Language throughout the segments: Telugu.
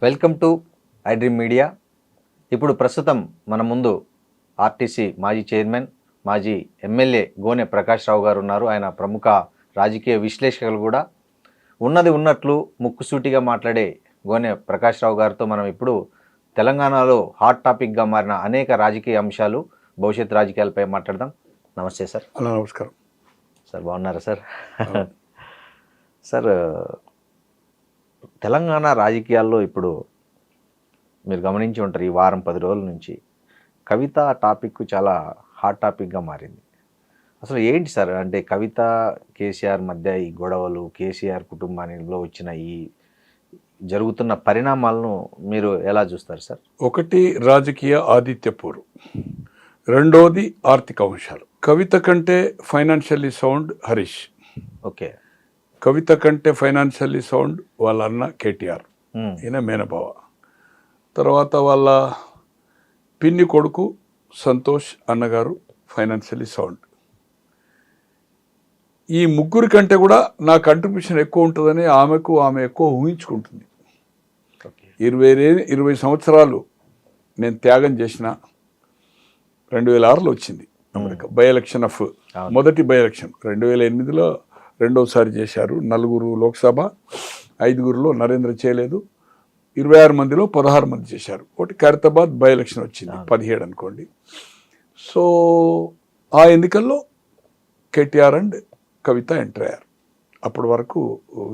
Welcome to I dream media. ఇప్పుడు ప్రస్తుతం మన ముందు ఆర్టీసీ మాజీ చైర్మన్, మాజీ ఎమ్మెల్యే గోనె ప్రకాష్ రావు గారు ఉన్నారు. ఆయన ప్రముఖ రాజకీయ విశ్లేషకులు కూడా. ఉన్నది ఉన్నట్లు ముక్కుసూటిగా మాట్లాడే గోనె ప్రకాష్ రావు గారితో మనం ఇప్పుడు తెలంగాణలో హాట్ టాపిక్గా మారిన అనేక రాజకీయ అంశాలు, భవిష్యత్ రాజకీయాలపై మాట్లాడదాం. నమస్తే సార్. హలో, నమస్కారం సార్. బాగున్నారా సార్? సార్, తెలంగాణ రాజకీయాల్లో ఇప్పుడు మీరు గమనించి ఉంటారు, ఈ వారం 10 రోజుల నుంచి కవిత టాపిక్ చాలా హాట్ టాపిక్గా మారింది. అసలు ఏంటి సార్, అంటే కవిత కేసీఆర్ మధ్య ఈ గొడవలు, కేసీఆర్ కుటుంబానిలో వచ్చిన ఈ జరుగుతున్న పరిణామాలను మీరు ఎలా చూస్తారు సార్? ఒకటి రాజకీయ ఆదిత్యపూర్, రెండోది ఆర్థిక అంశాలు. కవిత కంటే ఫైనాన్షియల్లీ సౌండ్ హరీష్. ఓకే. కవిత కంటే ఫైనాన్షియల్లీ సౌండ్ వాళ్ళ అన్న కేటీఆర్, ఈయన మేనబావ. తర్వాత వాళ్ళ పిన్ని కొడుకు సంతోష్ అన్నగారు ఫైనాన్షియల్లీ సౌండ్. ఈ ముగ్గురి కంటే కూడా నా కంట్రిబ్యూషన్ ఎక్కువ ఉంటుందని ఆమె ఎక్కువ ఊహించుకుంటుంది. 20 సంవత్సరాలు నేను త్యాగం చేసిన 2006లో వచ్చింది అమెరికా బై ఎలక్షన్ ఆఫ్ మొదటి బై ఎలక్షన్. 2008లో రెండోసారి చేశారు. 4 లోక్సభ, 5లో నరేంద్ర చేయలేదు. 26 మందిలో 16 మంది చేశారు. ఒకటి ఖైరతాబాద్ బై ఎలక్షన్ వచ్చింది 17 అనుకోండి. సో ఆ ఎన్నికల్లో కేటీఆర్ అండ్ కవిత ఎంటర్ అయ్యారు. అప్పటి వరకు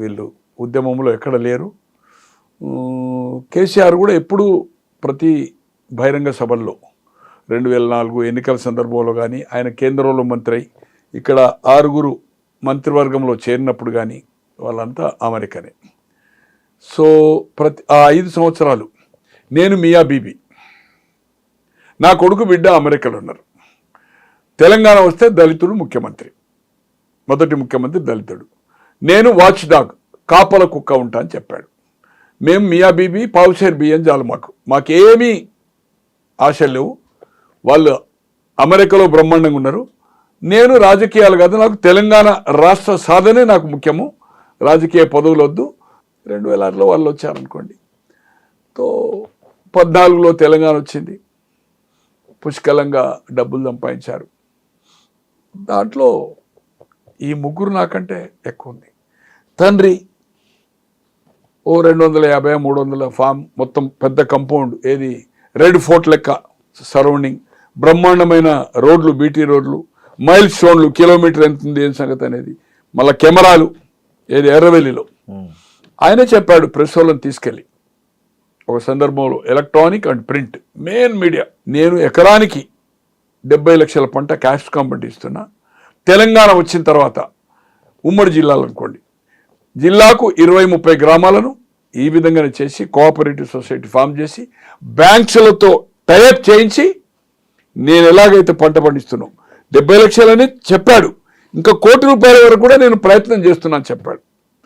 వీళ్ళు ఉద్యమంలో ఎక్కడ లేరు. కేసీఆర్ కూడా ఎప్పుడూ ప్రతి బహిరంగ సభల్లో 2004 ఎన్నికల సందర్భంలో కానీ, ఆయన కేంద్రంలో మంత్రి అయి ఇక్కడ 6 మంత్రివర్గంలో చేరినప్పుడు కానీ వాళ్ళంతా అమెరికనే. సో ఆ 5 సంవత్సరాలు నేను మియా బీబీ, నా కొడుకు బిడ్డ అమెరికాలో ఉన్నారు. తెలంగాణ వస్తే దళితుడు ముఖ్యమంత్రి, మొదటి ముఖ్యమంత్రి దళితుడు. నేను వాచ్ డాగ్, కాపల కుక్క ఉంటా అని చెప్పాడు. మేము మియా బీబీ పావుషేర్ బియ్యం చాలు, మాకేమీ ఆశలు లేవు. వాళ్ళు అమెరికాలో బ్రహ్మాండంగా ఉన్నారు. నేను రాజకీయాలు కాదు, నాకు తెలంగాణ రాష్ట్ర సాధనే నాకు ముఖ్యము, రాజకీయ పదవులు వద్దు. 2006లో వాళ్ళు వచ్చారనుకోండి. తో 14లో తెలంగాణ వచ్చింది, పుష్కలంగా డబ్బులు సంపాదించారు. దాంట్లో ఈ ముగ్గురు నాకంటే ఎక్కువ ఉంది. తండ్రి ఓ 250, 300 ఫామ్, మొత్తం పెద్ద కంపౌండ్, ఏది రెడ్ ఫోర్ట్ లెక్క సరౌండింగ్, బ్రహ్మాండమైన రోడ్లు, బీటీ రోడ్లు, మైల్ స్టోన్లు, కిలోమీటర్ ఎంత ఉంది ఏం సంగతి అనేది, మళ్ళీ కెమెరాలు, ఏది ఎర్రవెల్లిలో. ఆయనే చెప్పాడు ప్రెస్ వాళ్ళని తీసుకెళ్ళి ఒక సందర్భంలో, electronic and print main media, నేను ఎకరానికి 70 లక్షల పంట క్యాష్ కాంపౌండ్ ఇస్తున్నా. తెలంగాణ వచ్చిన తర్వాత ఉమ్మడి జిల్లాలు అనుకోండి, జిల్లాకు 20-30 గ్రామాలను ఈ విధంగానే చేసి కోఆపరేటివ్ సొసైటీ ఫామ్ చేసి బ్యాంక్స్లతో టైఅప్ చేయించి నేను ఎలాగైతే పంట పండిస్తున్నాను 70 లక్షలని చెప్పాడు. ఇంకా ₹1 కోటి వరకు కూడా నేను ప్రయత్నం చేస్తున్నాను చెప్పాడు.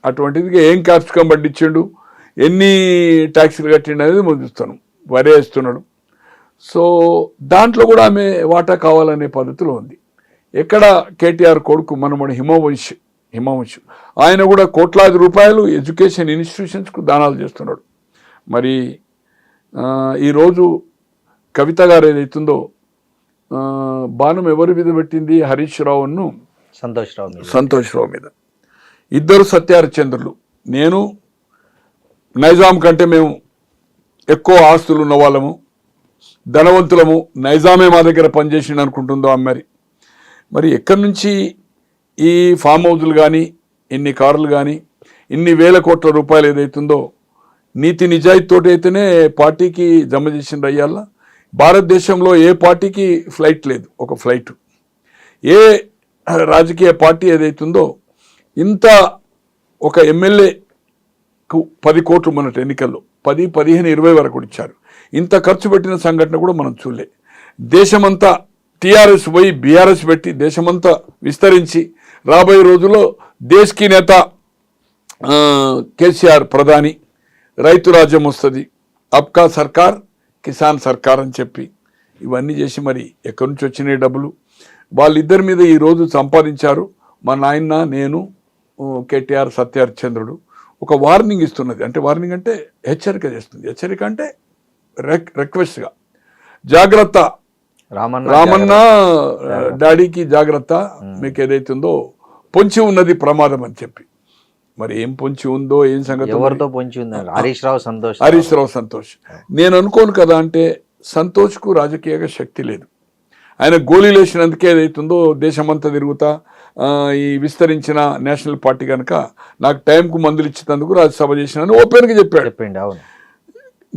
అటువంటిది ఏం క్యాప్సికం పండించాడు, ఎన్ని ట్యాక్సీలు కట్టిండు అనేది మనం చూస్తున్నాం. వరి వేస్తున్నాడు. సో దాంట్లో కూడా ఆమె వాటా కావాలనే పద్ధతిలో ఉంది. ఎక్కడ కేటీఆర్ కొడుకు మనమడు హిమవంశ్, ఆయన కూడా కోట్లాది రూపాయలు ఎడ్యుకేషన్ ఇన్స్టిట్యూషన్స్కు దానాలు చేస్తున్నాడు. మరి ఈరోజు కవిత గారు ఏదైతుందో బాణం ఎవరి మీద పెట్టింది? హరీష్ రావును సంతోష్ రావు మీద. ఇద్దరు సత్యహరిశ్చంద్రులు. నేను నైజాం కంటే మేము ఎక్కువ ఆస్తులు ఉన్న వాళ్ళము, ధనవంతులము, నైజామే మా దగ్గర పనిచేసిండు అనుకుంటుందో అమ్మారి. మరి ఎక్కడి నుంచి ఈ ఫామ్ హౌజులు కానీ, ఇన్ని కార్లు కానీ, ఇన్ని వేల కోట్ల రూపాయలు ఏదైతుందో నీతి నిజాయితీతోటి అయితేనే పార్టీకి జమ చేసిండ్రు. అయ్యాల భారతదేశంలో ఏ పార్టీకి ఫ్లైట్ లేదు, ఒక ఫ్లైట్. ఏ రాజకీయ పార్టీ ఏదైతుందో ఇంత ఒక ఎమ్మెల్యేకు 10 కోట్లు మొన్నటి ఎన్నికల్లో 10, 15, 20 వరకు ఇచ్చారు. ఇంత ఖర్చు పెట్టిన సంఘటన కూడా మనం చూడలే. దేశమంతా టీఆర్ఎస్ పోయి బీఆర్ఎస్ పెట్టి దేశమంతా విస్తరించి రాబోయే రోజుల్లో దేశ్కి నేత కేసీఆర్ ప్రధాని, రైతు రాజ్యం వస్తుంది, అబ్కా సర్కార్ కిసాన్ సర్కార్ అని చెప్పి ఇవన్నీ చేసి మరి ఎక్కడి నుంచి వచ్చినాయి డబ్బులు? వాళ్ళిద్దరి మీద ఈరోజు సంపాదించారు. మా నాయన, నేను, కేటీఆర్, సత్యహరిశ్చంద్రుడు ఒక వార్నింగ్ ఇస్తున్నది. అంటే వార్నింగ్ అంటే హెచ్చరిక చేస్తుంది. హెచ్చరిక అంటే రిక్వెస్ట్గా, జాగ్రత్త రామన్న డాడీకి జాగ్రత్త, మీకు ఏదైతుందో పొంచి ఉన్నది ప్రమాదం అని చెప్పి. మరి ఏం పొంచి ఉందో ఏం సంగతి, ఎవరితో పొంచి ఉందండి? హరీష్ రావు సంతోష్. నేను అనుకోను కదా, అంటే సంతోష్కు రాజకీయంగా శక్తి లేదు. ఆయన గోళీలు వేసినందుకే ఏదైతుందో దేశమంతా తిరుగుతా ఈ విస్తరించిన నేషనల్ పార్టీ కనుక నాకు టైంకు మందులు ఇచ్చినందుకు రాజ్యసభ చేసినాను ఓపెన్గా చెప్పాడు. అవును.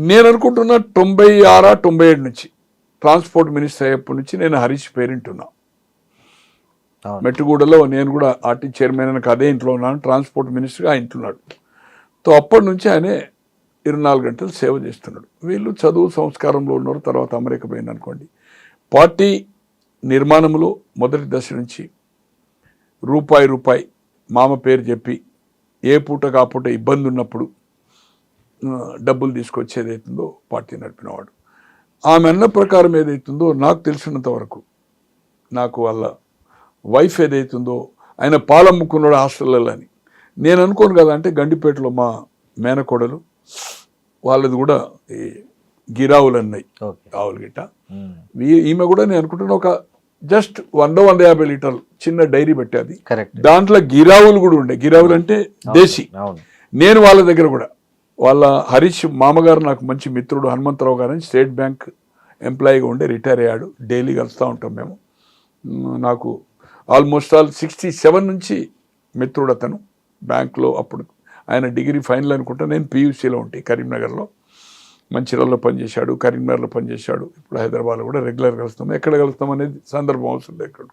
నేను అనుకుంటున్నా 96-97 నుంచి ట్రాన్స్పోర్ట్ మినిస్టర్ అయ్యేప్పటి నుంచి నేను హరీష్ పేరెంట్ ఉన్నా. మెట్టుగూడలో నేను కూడా ఆర్టీ చైర్మన్ అని అదే ఇంట్లో ఉన్నాను, ట్రాన్స్పోర్ట్ మినిస్టర్గా ఆ ఇంట్లోన్నాడు. తో అప్పటి నుంచి ఆయనే 24 గంటలు సేవ చేస్తున్నాడు. వీళ్ళు చదువు సంస్కారంలో ఉన్నారు. తర్వాత అమెరికా పోయింది అనుకోండి. పార్టీ నిర్మాణంలో మొదటి దశ నుంచి రూపాయి మామ పేరు చెప్పి ఏ పూట కాపూట ఇబ్బంది ఉన్నప్పుడు డబ్బులు తీసుకొచ్చి ఏదైతుందో పార్టీ నడిపినవాడు. ఆమె అన్న ప్రకారం ఏదైతుందో నాకు తెలిసినంత వరకు, నాకు వాళ్ళ వైఫ్ ఏదైతుందో ఆయన పాలమ్ముకున్నాడు హాస్టల్లో అని నేను అనుకోను కదా. అంటే గండిపేటలో మా మేనకోడలు వాళ్ళది కూడా ఈ గిరావులు అన్నాయి, ఆవులు గిట్ట. ఈమె కూడా నేను అనుకుంటున్నా ఒక జస్ట్ 150 లీటర్లు చిన్న డైరీ పెట్టేది. దాంట్లో గిరావులు కూడా ఉండే. గిరావులు అంటే దేశీ. నేను వాళ్ళ దగ్గర కూడా, వాళ్ళ హరీష్ మామగారు నాకు మంచి మిత్రుడు హనుమంతరావు గారు అని స్టేట్ బ్యాంక్ ఎంప్లాయీగా ఉండే, రిటైర్ అయ్యాడు. డైలీ కలుస్తూ ఉంటాం మేము. నాకు ఆల్మోస్ట్ 67 నుంచి మిత్రుడు అతను. బ్యాంక్లో అప్పుడు ఆయన డిగ్రీ ఫైనల్ అనుకుంటా, నేను పీయూసీలో ఉంటే కరీంనగర్లో. మంచిర్యాలలో పనిచేశాడు, కరీంనగర్లో పనిచేశాడు. ఇప్పుడు హైదరాబాద్లో కూడా రెగ్యులర్ కలుస్తాం. ఎక్కడ కలుస్తాం అనేది సందర్భం అవసరం లేదు.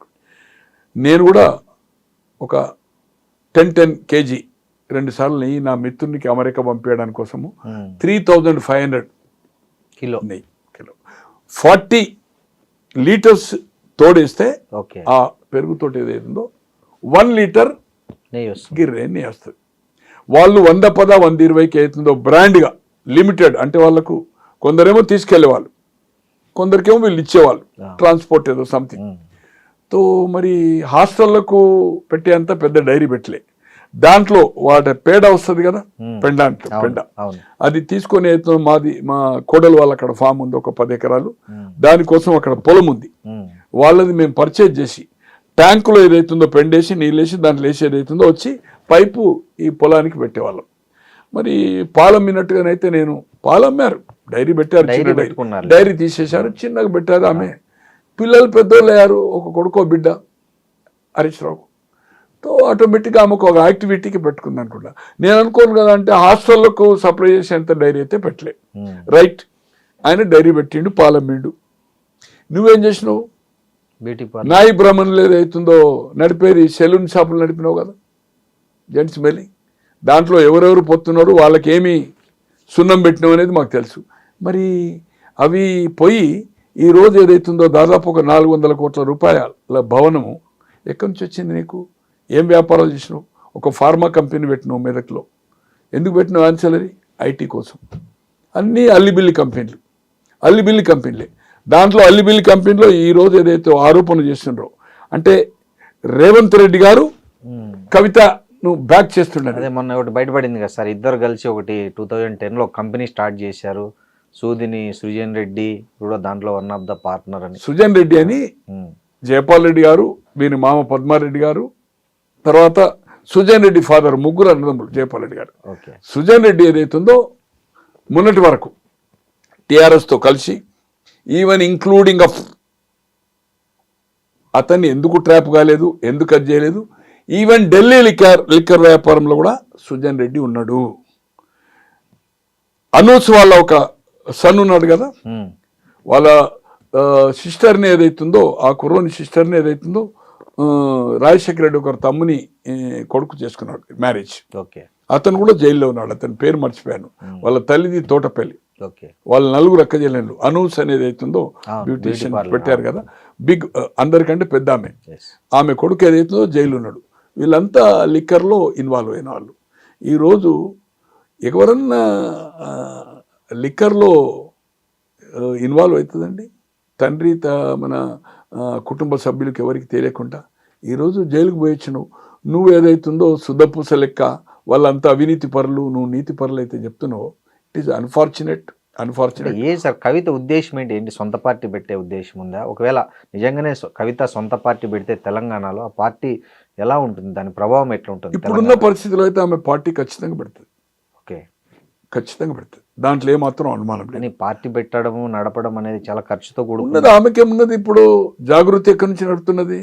నేను కూడా ఒక 10 kg 2 సార్లు నెయ్యి నా మిత్రునికి అమెరికా పంపించడానికి కోసము 3500 కిలో నెయ్యి 40 లీటర్స్ తోడేస్తే ఆ పెరుగుతోటి ఏదైతుందో 1 లీటర్ గిర్రే నెయ్యి వస్తుంది. వాళ్ళు 110, 120కి అవుతుందో బ్రాండ్గా లిమిటెడ్. అంటే వాళ్ళకు కొందరేమో తీసుకెళ్లే వాళ్ళు, కొందరికేమో వీళ్ళు ఇచ్చేవాళ్ళు, ట్రాన్స్పోర్ట్ ఏదో సంథింగ్. తో మరి హాస్టళ్లకు పెట్టేంత పెద్ద డైరీ పెట్టలే. దాంట్లో వాటి పేడ వస్తుంది కదా, పెండ, అది తీసుకొని మా కోడలు వాళ్ళ అక్కడ ఫామ్ ఉంది, ఒక 10 ఎకరాలు. దానికోసం అక్కడ పొలం ఉంది. వాళ్ళది మేము పర్చేజ్ చేసి ట్యాంకులో ఏదైతుందో పెండేసి నీళ్ళేసి దాంట్లో వేసి ఏదైతుందో వచ్చి పైపు ఈ పొలానికి పెట్టేవాళ్ళం. మరి పాలమ్మినట్టుగానైతే నేను పాలమ్మారు, డైరీ పెట్టారు, చిన్న డైరీ తీసేశారు, చిన్నగా పెట్టారు. ఆమె పిల్లలు పెద్దోళ్ళు అయ్యారు, ఒక కొడుకో బిడ్డ హరీష్ రావు. తో ఆటోమేటిక్గా ఆమెకు ఒక యాక్టివిటీకి పెట్టుకుంది అనుకుంటా. నేను అనుకోను కదా, అంటే హాస్టళ్లకు సప్లై చేసేంత డైరీ అయితే పెట్టలే. రైట్, ఆయన డైరీ పెట్టిండు, పాలమ్మిండు. నువ్వేం చేసినావు? నాయి బ్రాహ్మణులు ఏదైతుందో నడిపేది సెలూన్ షాపులు నడిపినావు కదా, జెంట్స్ మెల్లి. దాంట్లో ఎవరెవరు పొత్తున్నారు, వాళ్ళకి ఏమి సున్నం పెట్టినావు అనేది మాకు తెలుసు. మరి అవి పోయి ఈరోజు ఏదైతుందో దాదాపు ఒక 400 కోట్ల రూపాయల భవనము ఎక్కడి నుంచి వచ్చింది నీకు? ఏం వ్యాపారాలు చేసినావు? ఒక ఫార్మా కంపెనీ పెట్టినావు మెదక్లో. ఎందుకు పెట్టినావు? ఆన్సలరీ ఐటీ కోసం. అన్నీ అల్లిబిల్లి కంపెనీలే. దాంట్లో అల్లిబిల్లి కంపెనీలో ఈరోజు ఏదైతే ఆరోపణలు చేస్తున్నారో, అంటే రేవంత్ రెడ్డి గారు కవిత నువ్వు బ్యాక్ చేస్తున్నాడు. అదే మొన్న ఒకటి బయటపడింది కదా సార్, ఇద్దరు కలిసి ఒకటి 2010లో కంపెనీ స్టార్ట్ చేశారు. సుజన్ రెడ్డి కూడా దాంట్లో వన్ ఆఫ్ ద పార్ట్నర్ అని. సుజన్ రెడ్డి అని జయపాల్ రెడ్డి గారు, వీరి మామ పద్మారెడ్డి గారు, తర్వాత సుజన్ రెడ్డి ఫాదర్, ముగ్గురు అన్నదమ్ములు జయపాల్ రెడ్డి గారు. సుజన్ రెడ్డి ఏదైతుందో మొన్నటి వరకు టీఆర్ఎస్తో కలిసి, ఈవెన్ ఇంక్లూడింగ్ ఆఫ్ అతన్ని ఎందుకు ట్రాప్ కాలేదు, ఎందుకు అది చేయలేదు, ఈవెన్ ఢిల్లీ లిక్కర్ వ్యాపారంలో కూడా సుజన్ రెడ్డి ఉన్నాడు. అనూస్ వాళ్ళ ఒక సన్ ఉన్నాడు కదా, వాళ్ళ సిస్టర్ని ఏదైతుందో, ఆ కుర్రోని సిస్టర్ని ఏదైతుందో రాజశేఖర రెడ్డి ఒక తమ్ముని కొడుకు చేసుకున్నాడు మ్యారేజ్. అతను కూడా జైల్లో ఉన్నాడు. అతని పేరు మర్చిపోయాను. వాళ్ళ తల్లిది తోటపల్లి. వాళ్ళ 4 అక్క చెల్లెళ్ళు. అనూస్ అనేది అవుతుందో బ్యూటీషియన్ పెట్టారు కదా, బిగ్, అందరికంటే పెద్ద ఆమె కొడుకు ఏదైతుందో జైలు ఉన్నాడు. వీళ్ళంతా లిక్కర్లో ఇన్వాల్వ్ అయిన వాళ్ళు. ఈరోజు ఎవరన్నా లిక్కర్లో ఇన్వాల్వ్ అవుతుందండి? తండ్రి మన కుటుంబ సభ్యులకి ఎవరికి తెలియకుండా ఈరోజు జైలుకు పోయొచ్చినావు. నువ్వు ఏదైతుందో శుద్ధపూస లెక్క వాళ్ళంతా అవినీతి పరులు, నువ్వు నీతి పరులు అయితే చెప్తున్నావు. It is unfortunate. ఏ సార్ కవిత ఉద్దేశం ఏంటి సొంత పార్టీ పెట్టే ఉద్దేశం ఉందా? ఒకవేళ నిజంగానే కవిత సొంత పార్టీ పెడితే తెలంగాణలో ఆ పార్టీ ఎలా ఉంటుంది, దాని ప్రభావం ఎట్లా ఉంటుంది? ఇప్పుడున్న పరిస్థితుల్లో అయితే ఆమె పార్టీ ఖచ్చితంగా పెడుతుంది. ఓకే, ఖచ్చితంగా పెడుతుంది, దాంట్లో ఏమాత్రం అనుమానం లేదు. కానీ పార్టీ పెట్టడము నడపడం అనేది చాలా ఖర్చుతో కూడుకున్నది. ఉన్నది ఆమెకేమున్నది? ఇప్పుడు జాగృతి ఎక్కడి నుంచి నడుతున్నది?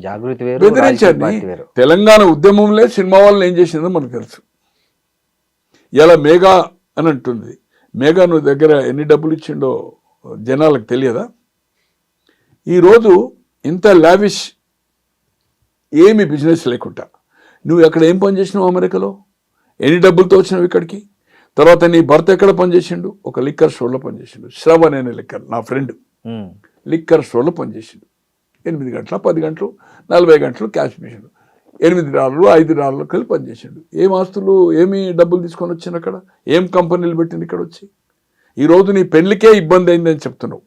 జాగృతి వేరు, బెదిరించండి. పార్టీ వేరు. తెలంగాణ ఉద్యమంలో సినిమా వాళ్ళని ఏం చేసిందో మనకు తెలుసు. ఇలా మేఘా అని అంటుంది. మేఘా నువ్వు దగ్గర ఎన్ని డబ్బులు ఇచ్చిండో జనాలకు తెలియదా? ఈరోజు ఇంత లావిష్ ఏమి బిజినెస్ లేకుండా నువ్వు ఎక్కడ ఏం పని చేసినావు? అమెరికాలో ఎన్ని డబ్బులతో వచ్చినావు ఇక్కడికి? తర్వాత నీ భర్త ఎక్కడ పనిచేసిండు? ఒక లిక్కర్ స్టోర్లో పనిచేసిండు. శ్రవణ్ అనే లిక్కర్, నా ఫ్రెండ్, లిక్కర్ స్టోర్లో పనిచేసిండు. 8 గంటల 10 గంటలు 40 గంటలు క్యాష్ మిషన్, $8 $5 కలిసి పనిచేసిండు. ఏం ఆస్తులు ఏమి డబ్బులు తీసుకొని వచ్చింది అక్కడ? ఏం కంపెనీలు పెట్టింది ఇక్కడ వచ్చి? ఈరోజు నీ పెళ్లికే ఇబ్బంది అయిందని చెప్తున్నావు.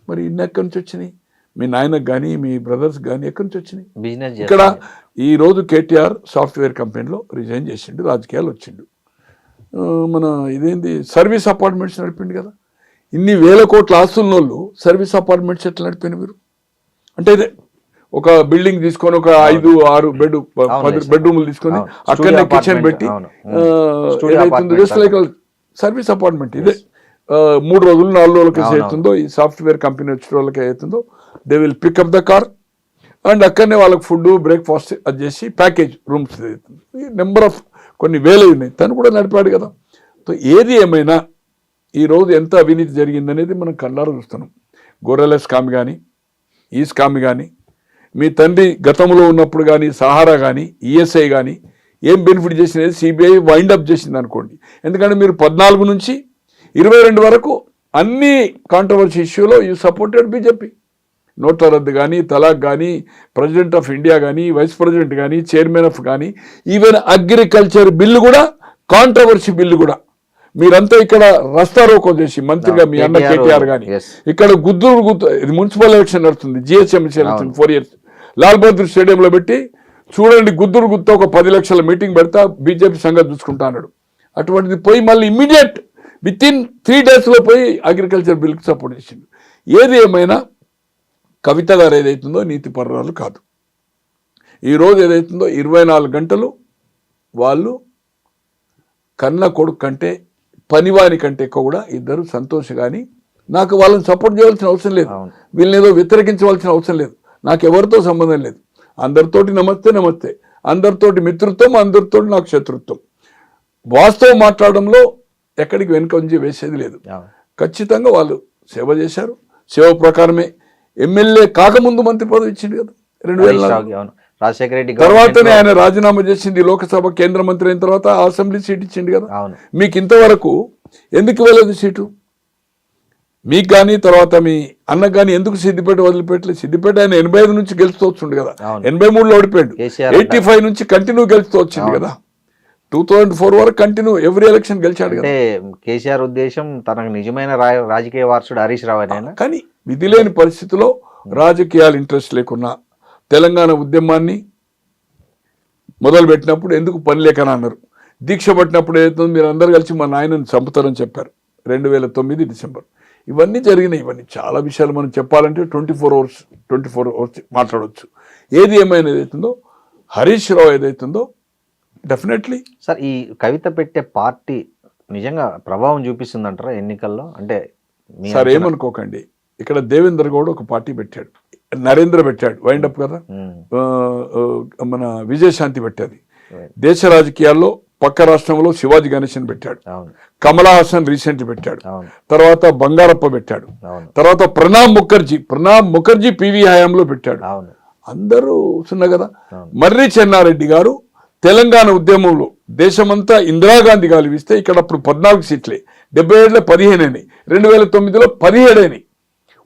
మరి ఇన్ని ఎక్కడి నుంచి వచ్చినాయి? మీ నాయనకు కానీ మీ బ్రదర్స్ కానీ ఎక్కడి నుంచి వచ్చినాయి? బిజినెస్ ఇక్కడ ఈరోజు కేటీఆర్ సాఫ్ట్వేర్ కంపెనీలో రిజైన్ చేసిండు, రాజకీయాలు వచ్చిండు. మన ఇదేంది సర్వీస్ అపార్ట్మెంట్స్ నడిపిండు కదా. ఇన్ని వేల కోట్ల ఆస్తున్న వాళ్ళు సర్వీస్ అపార్ట్మెంట్స్ ఎట్లా నడిపోయిన మీరు? అంటే ఇదే ఒక బిల్డింగ్ తీసుకొని ఒక 5-6 బెడ్రూమ్లు తీసుకొని అక్కడనే కిచెన్ పెట్టి సర్వీస్ అపార్ట్మెంట్ ఇదే 3 రోజులు 4 రోజులకి అవుతుందో ఈ సాఫ్ట్వేర్ కంపెనీ వచ్చిన వాళ్ళకి అవుతుందో they will pick up the car and అక్కడనే వాళ్ళకి ఫుడ్ బ్రేక్ఫాస్ట్ అది చేసి ప్యాకేజ్ రూమ్స్ అవుతుంది. నెంబర్ ఆఫ్ కొన్ని వేలు ఉన్నాయి. తను కూడా నడిపాడు కదా. సో ఏది ఏమైనా ఈరోజు ఎంత అవినీతి జరిగిందనేది మనం కళ్ళారా చూస్తున్నాం. గొర్రెల స్కామ్ కానీ, ఈ స్కామ్ కానీ, మీ తండ్రి గతంలో ఉన్నప్పుడు కానీ సహారా కానీ ఈఎస్ఐ కానీ ఏం బెనిఫిట్ చేసినది సిబిఐ వైండప్ చేసింది అనుకోండి. ఎందుకంటే మీరు 14 నుంచి 22 వరకు అన్ని కాంట్రవర్సీ ఇష్యూలో యూ సపోర్టెడ్ బీజేపీ. నోట్ల రద్దు కానీ, తలాక్ కానీ, ప్రెసిడెంట్ ఆఫ్ ఇండియా కానీ, వైస్ ప్రెసిడెంట్ కానీ, చైర్మన్ ఆఫ్ కానీ, ఈవెన్ అగ్రికల్చర్ బిల్లు కూడా కాంట్రవర్సీ బిల్లు కూడా మీరంతా ఇక్కడ రస్తా రోకో చేసి మంత్రిగా మీ అన్న కేటీఆర్ కానీ ఇక్కడ గుద్దు ఇది మున్సిపల్ ఎలక్షన్ నడుస్తుంది, GHMC election 4 years Lal Bahadur స్టేడియంలో పెట్టి చూడండి గుద్దురు గుత్త ఒక 10 లక్షల మీటింగ్ పెడతా బీజేపీ సంగతి చూసుకుంటా అన్నాడు. అటువంటిది పోయి మళ్ళీ ఇమ్మీడియట్ విత్-ఇన్ 3 days పోయి అగ్రికల్చర్ బిల్కి సపోర్ట్ చేసిండు. ఏది ఏమైనా కవిత గారు ఏదైతుందో నీతి పర్రాలు కాదు. ఈరోజు ఏదైతుందో 24 గంటలు వాళ్ళు కన్న కొడుకు కంటే పనివాని కంటే ఎక్కువ కూడా ఇద్దరు సంతోష్ కానీ నాకు వాళ్ళని సపోర్ట్ చేయవలసిన అవసరం లేదు, వీళ్ళని ఏదో వ్యతిరేకించవలసిన అవసరం లేదు, నాకు ఎవరితో సంబంధం లేదు. అందరితోటి నమస్తే నమస్తే, అందరితోటి మిత్రత్వం, అందరితోటి నాకు శత్రుత్వం. వాస్తవం మాట్లాడడంలో ఎక్కడికి వెనుక ఉంచి వేసేది లేదు. ఖచ్చితంగా వాళ్ళు సేవ చేశారు. సేవ ప్రకారమే ఎమ్మెల్యే కాకముందు మంత్రి పదవి ఇచ్చింది కదా 2004. రాజశేఖర రెడ్డి తర్వాతనే ఆయన రాజీనామా చేసింది. లోక్సభ కేంద్ర మంత్రి అయిన తర్వాత అసెంబ్లీ సీట్ ఇచ్చింది కదా. మీకు ఇంతవరకు ఎందుకు ఇవ్వలేదు సీటు? మీకు కానీ తర్వాత మీ అన్నకు కానీ ఎందుకు సిద్దిపేట వదిలిపెట్టలేదు? సిద్దిపేట ఆయన 85 నుంచి గెలుస్తూ వచ్చిండు కదా, 83లో ఓడిపోయాడు, 85 నుంచి కంటిన్యూ గెలుస్తూ వచ్చింది కదా, 2004 వరకు కంటిన్యూ ఎవ్రీ ఎలక్షన్ గెలిచాడు కదా. కేసీఆర్ ఉద్దేశం తనకు నిజమైన రాజకీయ వారసుడు హరీష్ రావు అని. కానీ విధి లేని పరిస్థితిలో రాజకీయాలు ఇంట్రెస్ట్ లేకున్నా తెలంగాణ ఉద్యమాన్ని మొదలు పెట్టినప్పుడు ఎందుకు పని లేకని అన్నారు. దీక్ష పట్టినప్పుడు ఏదైతుందో మీరు అందరు కలిసి మా నాయనని చంపుతారని చెప్పారు 2009 డిసెంబర్. ఇవన్నీ జరిగినాయి. ఇవన్నీ చాలా విషయాలు మనం చెప్పాలంటే 24 hours మాట్లాడవచ్చు. ఏది ఏమైనా ఏదైతుందో హరీష్ రావు ఏదైతుందో డెఫినెట్లీ సార్ ఈ కవిత పెట్టే పార్టీ నిజంగా ప్రభావం చూపిస్తుందంటారా ఎన్నికల్లో? అంటే సార్ ఏమనుకోకండి, ఇక్కడ దేవేంద్ర గౌడ్ ఒక పార్టీ పెట్టాడు, నరేంద్ర పెట్టాడు, వైండప్ కదా, మన విజయశాంతి పెట్టాది. దేశ రాజకీయాల్లో పక్క రాష్ట్రంలో శివాజీ గణేశన్ పెట్టాడు, కమలా హాసన్ రీసెంట్ పెట్టాడు, తర్వాత బంగారప్ప పెట్టాడు, తర్వాత ప్రణబ్ ముఖర్జీ పివి హయాంలో పెట్టాడు. అందరూ సున్నా కదా. మర్రి చెన్నారెడ్డి గారు తెలంగాణ ఉద్యమంలో దేశమంతా ఇందిరాగాంధీ గాలివిస్తే ఇక్కడ అప్పుడు 14 సీట్లే, 77లో 15 అయినాయి, 2009లో 17 అయినాయి,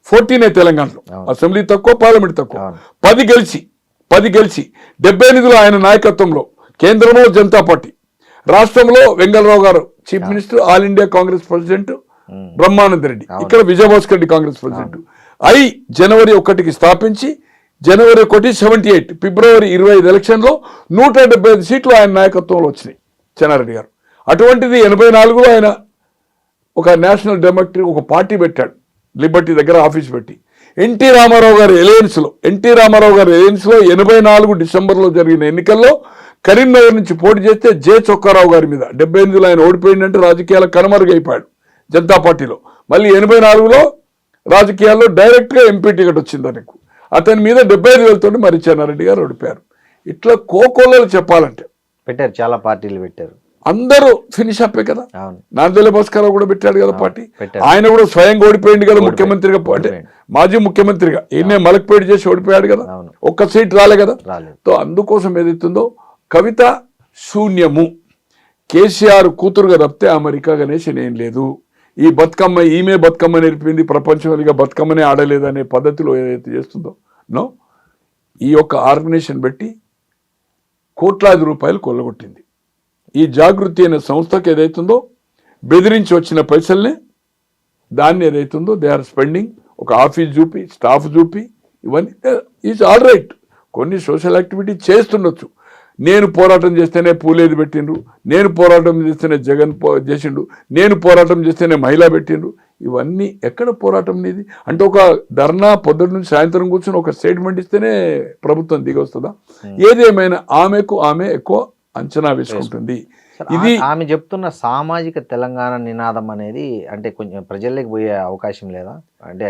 14 తెలంగాణలో. అసెంబ్లీ తక్కువ, పార్లమెంట్ తక్కువ. 10 గెలిచి 78లో ఆయన నాయకత్వంలో కేంద్రంలో జనతా పార్టీ, రాష్ట్రంలో వెంగళరావు గారు chief minister, all India Congress president Brahmananda Reddy, ఇక్కడ విజయభాస్కర్ రెడ్డి కాంగ్రెస్ ప్రెసిడెంట్. జనవరి 1కి స్థాపించి జనవరి 1 78 ఫిబ్రవరి 25 ఎలక్షన్లో 175 సీట్లు ఆయన నాయకత్వంలో వచ్చినాయి. చెన్నారెడ్డి గారు. అటువంటిది 84లో ఆయన ఒక నేషనల్ డెమోక్రటిక్ ఒక పార్టీ పెట్టాడు, లిబర్టీ దగ్గర ఆఫీస్ పెట్టి. ఎన్టీ రామారావు గారి ఎలయన్స్లో 84 డిసెంబర్లో జరిగిన ఎన్నికల్లో కరీంనగర్ నుంచి పోటీ చేస్తే జె చొక్కారావు గారి మీద 78లో ఆయన ఓడిపోయిందంటే రాజకీయాలకు కనుమరుగైపోయాడు జనతా పార్టీలో. మళ్ళీ 84లో రాజకీయాల్లో డైరెక్ట్గా ఎంపీ టికెట్ వచ్చింది ఆయనకు. అతని మీద 75,000 మరి చెన్నారెడ్డి గారు ఓడిపోయారు. ఇట్లా కోకోలలో చెప్పాలంటే పెట్టారు, చాలా పార్టీలు పెట్టారు, అందరూ ఫినిష్ అప్పే కదా. అవును, నాందేల భాస్కరరావు కూడా పెట్టాడు కదా పార్టీ, పెట్టారు. ఆయన కూడా స్వయంగా ఓడిపోయింది కదా ముఖ్యమంత్రిగా, అంటే మాజీ ముఖ్యమంత్రిగా ఈయనే మలక్పేట చేసి ఓడిపోయాడు కదా, అవును. ఒక్క సీట్ రాలే కదా. రాలేదు. తో అందుకోసం ఏదైతుందో కవిత శూన్యము, కేసీఆర్ కూతురుగా తప్పితే అమెరికా గణేష్ ఏం లేదు. ఈ బతుకమ్మ ఈమె బతుకమ్మ నేర్పింది, ప్రపంచంగా బతుకమ్మనే ఆడలేదనే పద్ధతిలో ఏదైతే చేస్తుందో నో, ఈ యొక్క ఆర్గనైజేషన్ పెట్టి కోట్లాది రూపాయలు కొల్లగొట్టింది. ఈ జాగృతి అనే సంస్థకు ఏదైతుందో బెదిరించి వచ్చిన పైసల్ని దాన్ని ఏదైతుందో దే ఆర్ స్పెండింగ్. ఒక ఆఫీస్ చూపి, స్టాఫ్ చూపి, ఇవన్నీ ఈజ్ ఆల్ రైట్. కొన్ని సోషల్ యాక్టివిటీ చేస్తుండొచ్చు. నేను పోరాటం చేస్తేనే పూలేది పెట్టిండ్రు, నేను పోరాటం చేస్తేనే జగన్ చేసిండు, నేను పోరాటం చేస్తేనే మహిళ పెట్టిండ్రు. ఇవన్నీ ఎక్కడ పోరాటం నీది అంటే ఒక ధర్నా పొద్దున్న నుంచి సాయంత్రం కూర్చొని ఒక స్టేట్మెంట్ ఇస్తేనే ప్రభుత్వం దిగి వస్తుందా? ఏదేమైనా ఆమె ఎక్కువ అంచనా వేసుకుంటుంది. ఇది ఆమె చెప్తున్న సామాజిక తెలంగాణ నినాదం అనేది అంటే కొంచెం ప్రజల్లోకి పోయే అవకాశం లేదా? అంటే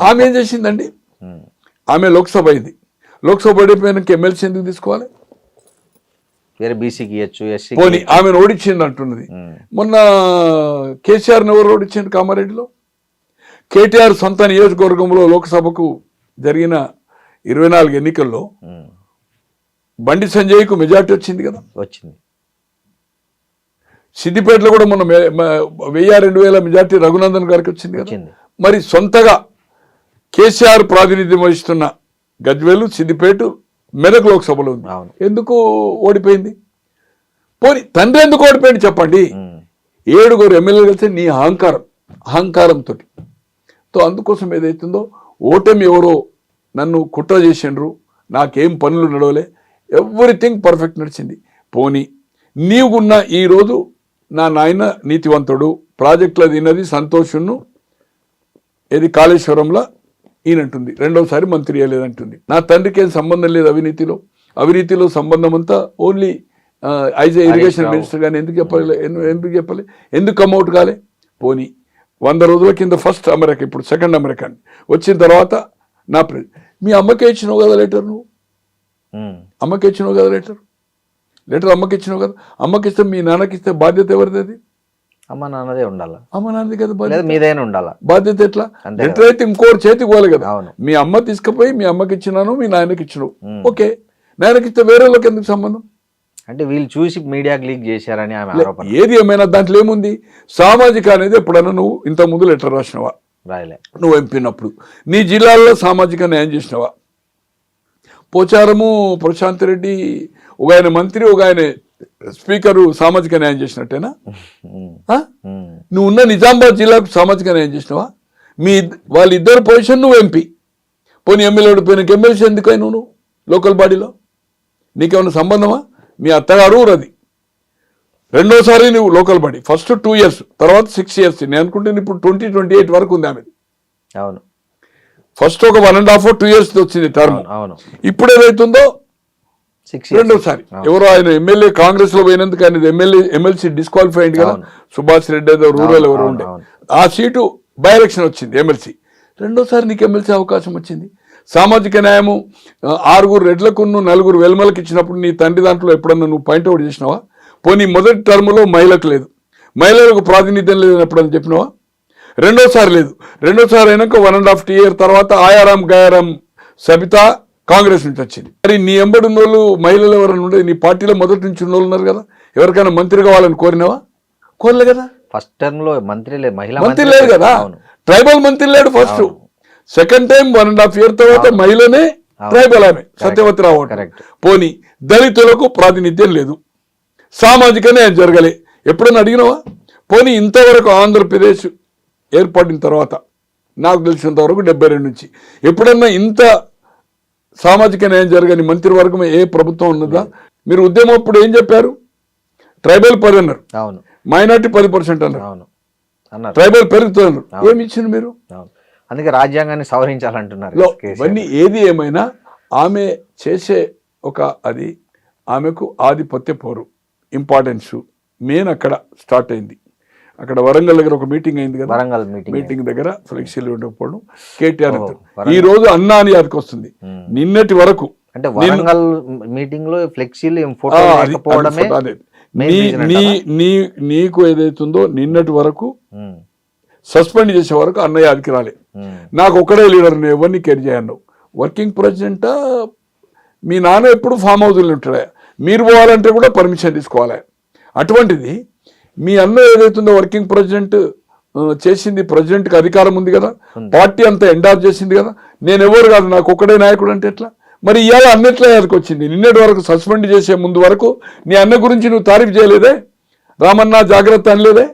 ఆమె ఏం చేసిందండి, ఆమె లోక్సభ అయింది, లోక్సభ ఓడిపోయినాక ఎమ్మెల్సీ ఎందుకు తీసుకోవాలి? వేరే బీసీకి ఇవ్వచ్చు, ఎస్సీ పోనీ ఆమెను ఓడించింది అంటున్నది. మొన్న కేసీఆర్ని ఎవరు ఓడించింది కామారెడ్డిలో? కేటీఆర్ సొంత నియోజకవర్గంలో లోక్సభకు జరిగిన 24 ఎన్నికల్లో బండి సంజయ్కు మెజార్టీ వచ్చింది కదా, వచ్చింది. సిద్దిపేటలో కూడా మొన్న 1000-2000 మెజార్టీ రఘునందన్ గారికి వచ్చింది కదా. మరి సొంతగా కేసీఆర్ ప్రాతినిధ్యం వహిస్తున్న గజ్వేలు, సిద్దిపేట, మెదక్ లోక్సభలో ఉంది, ఎందుకు ఓడిపోయింది? పోనీ తండ్రి ఎందుకు ఓడిపోయింది చెప్పండి? 7 ఎమ్మెల్యేలు కలిసి నీ అహంకారంతో. అందుకోసం ఏదైతుందో ఓటమి ఎవరో నన్ను కుట్ర చేసిండ్రు, నాకేం పనులు నడవలే, ఎవ్రీథింగ్ పర్ఫెక్ట్ నడిచింది. పోనీ నీవున్న ఈరోజు నా నాయన నీతివంతుడు, ప్రాజెక్టులో తిన్నది సంతోషును, ఏది కాళేశ్వరంలో ఈయనంటుంది, రెండోసారి మంత్రి అయ్యలేదంటుంది. నా తండ్రికి ఏం సంబంధం లేదు అవినీతిలో సంబంధం అంతా only as a irrigation minister. కానీ ఎందుకు చెప్పాలి, ఎందుకు కమ్అవుట్ కాలే? పోనీ 100 రోజుల కింద ఫస్ట్ అమెరికా, ఇప్పుడు సెకండ్ అమెరికా వచ్చిన తర్వాత మీ అమ్మకే ఇచ్చినావు కదా లెటర్, నువ్వు అమ్మకి ఇచ్చినావు కదా లెటర్ అమ్మకి ఇచ్చినావు కదా. అమ్మకి ఇస్తే మీ నాన్నకి ఇస్తే బాధ్యత ఎవరిది? అది అమ్మ నాన్నదే ఉండాలా, అమ్మ నాన్నది కదా బాధ్యత, మీదైనా ఉండాలా బాధ్యత. ఎట్లా లెటర్ అయితే ఇంకోటి చేతికి పోవాలి కదా. మీ అమ్మ తీసుకుపోయి మీ అమ్మకి ఇచ్చినాను, మీ నాయనకి ఇచ్చినావు, ఓకే. నాయనకి ఇస్తే వేరే వాళ్ళకి ఎందుకు సంబంధం? అంటే వీళ్ళు చూసి మీడియాకి లీక్ చేశారని ఆమె ఆరోపణ. ఏది ఏమైనా దాంట్లో ఏముంది? సామాజిక అనేది ఎప్పుడన్నా నువ్వు ఇంత ముందు లెటర్ రాసినవా? రాయలే. నువ్వు ఎంపినప్పుడు నీ జిల్లాలో సామాజిక న్యాయం చేసినవా? పోచారము ప్రశాంత్ రెడ్డి ఒక ఆయన మంత్రి, ఒక ఆయన స్పీకరు సామాజిక న్యాయం చేసినట్టేనా? నువ్వు ఉన్న నిజామాబాద్ జిల్లాకు సామాజిక న్యాయం చేసినవా? వాళ్ళిద్దరు పొజిషన్ నువ్వు ఎంపీ. పోనీ ఎమ్మెల్యే ఓడిపోయినాక ఎమ్మెల్సీ ఎందుకైనా నువ్వు లోకల్ బాడీలో? నీకేమైనా సంబంధమా? మీ అత్తగారు ఊరది, రెండోసారి నువ్వు లోకల్ బాడీ, ఫస్ట్ 2 years, తర్వాత 6 years. నేను అనుకుంటే ఇప్పుడు 2028 వరకు ఉంది ఆమెది. అవును, ఫస్ట్ ఒక 1.5 or 2 years వచ్చింది టర్మ్. అవును, ఇప్పుడు ఏదైతుందో 6 years రెండోసారి. ఎవరో ఆయన ఎమ్మెల్యే కాంగ్రెస్ లో పోయినందుకు ఆయన ఎమ్మెల్సీ డిస్క్వాలిఫై అయింది కదా, సుభాష్ రెడ్డి ఏదో రూరల్ ఎవరు ఉండే, ఆ సీటు బై ఎలక్షన్ వచ్చింది ఎమ్మెల్సీ. రెండోసారి నీకు ఎమ్మెల్సీ అవకాశం వచ్చింది. సామాజిక న్యాయము 6 రెడ్లకు 4 వెల్మలకు ఇచ్చినప్పుడు నీ తండ్రి దాంట్లో ఎప్పుడన్నా నువ్వు పాయింట్అవుట్ చేసినావా? పోనీ మొదటి టర్మ్లో మహిళకు లేదు, మహిళలకు ప్రాతినిధ్యం లేదని ఎప్పుడన్నా చెప్పినావా? రెండోసారి లేదు. రెండోసారి అయినాక 1.5 year తర్వాత ఆయారాం గయారాం సబితా కాంగ్రెస్ నుంచి వచ్చింది. మరి నీ ఎంబడి ఉన్న వాళ్ళు మహిళలు ఎవరైనా ఉండేది? నీ పార్టీలో మొదటి నుంచి ఉన్న వాళ్ళు ఉన్నారు కదా, ఎవరికైనా మంత్రి కావాలని కోరినావా? కోరలే కదా. ఫస్ట్ టర్మ్ లో మంత్రి లేదు కదా, ట్రైబల్ మంత్రి లేడు ఫస్ట్. సెకండ్ టైం 1.5 year తర్వాత మహిళనే ట్రైబల్ ఆమె సత్యవతి రావు. పోనీ దళితులకు ప్రాతినిధ్యం లేదు, సామాజిక న్యాయం జరగలే, ఎప్పుడన్నా అడిగినావా? పోనీ ఇంతవరకు ఆంధ్రప్రదేశ్ ఏర్పడిన తర్వాత నాకు తెలిసినంత వరకు 72 నుంచి ఎప్పుడన్నా ఇంత సామాజిక న్యాయం జరగని మంత్రివర్గం ఏ ప్రభుత్వం ఉన్నదా? మీరు ఉద్యమం అప్పుడు ఏం చెప్పారు? ట్రైబల్ 10 అన్నారు, అవును మైనార్టీ 10% అన్నారు, అవును అన్నారు. ట్రైబల్ పెరుగుతున్నారు. ఏమి ఇచ్చింది మీరు? అవును. అందుకే రాజ్యాంగాన్ని సవరించాలంటున్నారు కేసీఆర్. ఇవన్నీ ఏది ఏమైనా ఆమె చేసే ఒక అది ఆమెకు ఆధిపత్య పోరు ఇంపార్టెన్స్ మెయిన్ అక్కడ స్టార్ట్ అయింది. అక్కడ వరంగల్ దగ్గర ఒక మీటింగ్ అయింది కదా, వరంగల్ మీటింగ్ దగ్గర ఫ్లెక్సీలు ఉండకపోవడం కేటీఆర్ ఓ, ఈ రోజు అన్నా అని యాదకి వస్తుంది. నిన్నటి వరకు అంటే వరంగల్ మీటింగ్ లో ఫ్లెక్సీలు ఫోటో అది లేకపోవడమే అదే. main reason నీకు ఏదైతుందో నిన్నటి వరకు సస్పెండ్ చేసే వరకు అన్నయ్య యాదకి రాలే. నాకు ఒక్కడే లీడర్, నేను ఎవరిని కేర్ చేయను. వర్కింగ్ ప్రెసిడెంటా మీ నాన్న ఎప్పుడు ఫామ్ హౌస్లో ఉంటాడా, మీరు పోవాలంటే కూడా పర్మిషన్ తీసుకోవాలి. అటువంటిది మీ అన్న ఏదైతుందో వర్కింగ్ ప్రెసిడెంట్ చేసింది, ప్రెసిడెంట్కి అధికారం ఉంది కదా, పార్టీ అంతా ఎండార్జ్ చేసింది కదా, నేను ఎవరు కాదు నాకు ఒక్కడే నాయకుడు అంటే ఎట్లా? మరి ఇవాళ అన్నట్లే యాదకి వచ్చింది. నిన్నటి వరకు సస్పెండ్ చేసే ముందు వరకు నీ అన్న గురించి నువ్వు తారీఫ్ చేయలేదే, రామన్న జాగ్రత్త అనలేదే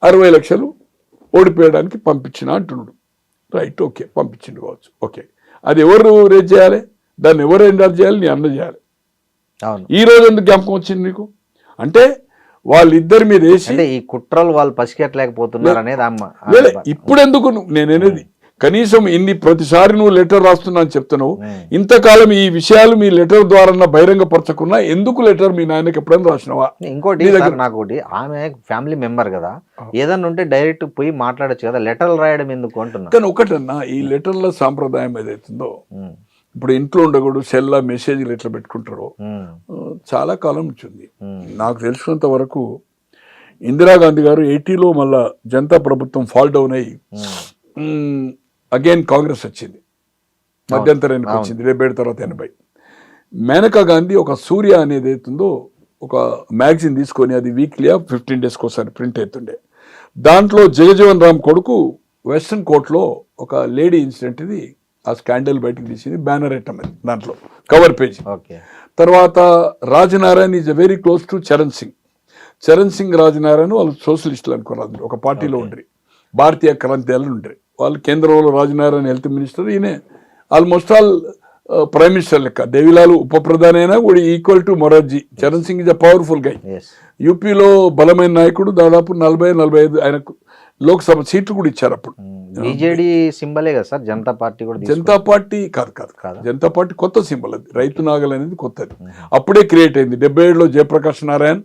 60 లక్షలు ఓడిపోయడానికి పంపించిన అంటున్నాడు. రైట్, ఓకే పంపించిండు కావచ్చు, ఓకే. అది ఎవరు రేజ్ చేయాలి, దాన్ని ఎవరు ఎండార్జ్ చేయాలి? నీ అన్న చేయాలి. ఈ రోజు ఎందుకు జ్ఞాపకం వచ్చింది నీకు? అంటే వాళ్ళిద్దరి మీద వేసి ఈ కుట్రలు వాళ్ళు పసిగట్టలేకపోతున్నారు అనేది ఇప్పుడు ఎందుకు నేనేది కనీసం ఇన్ని ప్రతిసారి నువ్వు లెటర్ రాస్తున్నా అని చెప్తున్నావు, ఇంతకాలం ఈ విషయాలు మీ లెటర్ ద్వారా బహిరంగపరచకున్నా ఎందుకు లెటర్ మీ నాయనకి ఎప్పుడైనా రాసినావా? ఇంకోటి నాకు ఒకటి, ఆమె ఫ్యామిలీ మెంబర్ కదా, ఏదన్నా ఉంటే డైరెక్ట్ పోయి మాట్లాడచ్చు కదా, లెటర్లు రాయడం ఎందుకు అంటున్నా. కానీ ఒకటన్నా ఈ లెటర్ల సాంప్రదాయం ఏదైతుందో, ఇప్పుడు ఇంట్లో ఉండకూడదు సెల్లా మెసేజ్లు ఎట్లా పెట్టుకుంటారో చాలా కాలం నుంచి ఉంది. నాకు తెలిసినంత వరకు ఇందిరాగాంధీ గారు 80లో మళ్ళా జనతా ప్రభుత్వం ఫాల్ డౌన్ అయ్యి అగైన్ కాంగ్రెస్ వచ్చింది, మధ్యంతర ఎన్నిక వచ్చింది 77 తర్వాత 80. మేనకా గాంధీ ఒక సూర్య అనేది అవుతుందో ఒక మ్యాగజైన్ తీసుకొని, అది వీక్లీ 15 డేస్కి ఒకసారి ప్రింట్ అవుతుండే. దాంట్లో జగజీవన్ రామ్ కొడుకు వెస్ట్రన్ కోర్ట్లో ఒక లేడీ ఇన్సిడెంట్, ఇది ఆ స్కాండల్ బయటకు తీసింది, బ్యానర్ ఐటమ్ అది దాంట్లో కవర్ పేజ్. తర్వాత Rajanarayana is very close to Charan Singh Rajanarayana వాళ్ళు సోషలిస్టులు అనుకున్నారు, ఒక పార్టీలో ఉండరు, భారతీయ క్రాంతి దళాలు ఉండరు వాళ్ళు. కేంద్రంలో రాజనారాయణ హెల్త్ మినిస్టర్, ఈయన ఆల్మోస్ట్ ఆల్ ప్రైమ్ మినిస్టర్ లెక్క. దేవిలాల్ ఉప ప్రధాని అయినా కూడా equal to Morarji. Charan Singh is a powerful guy. యూపీలో బలమైన నాయకుడు, దాదాపు 40-45 ఆయనకు లోక్సభ సీట్లు కూడా ఇచ్చారు అప్పుడు. బీజేడీ సింబలే కదా సార్ జనతా పార్టీ కూడా? జనతా పార్టీ కాదు, జనతా పార్టీ కొత్త సింబల్, అది రైతు నాగల్ అనేది కొత్తది, అప్పుడే క్రియేట్ అయింది. 77లో జయప్రకాష్ నారాయణ్,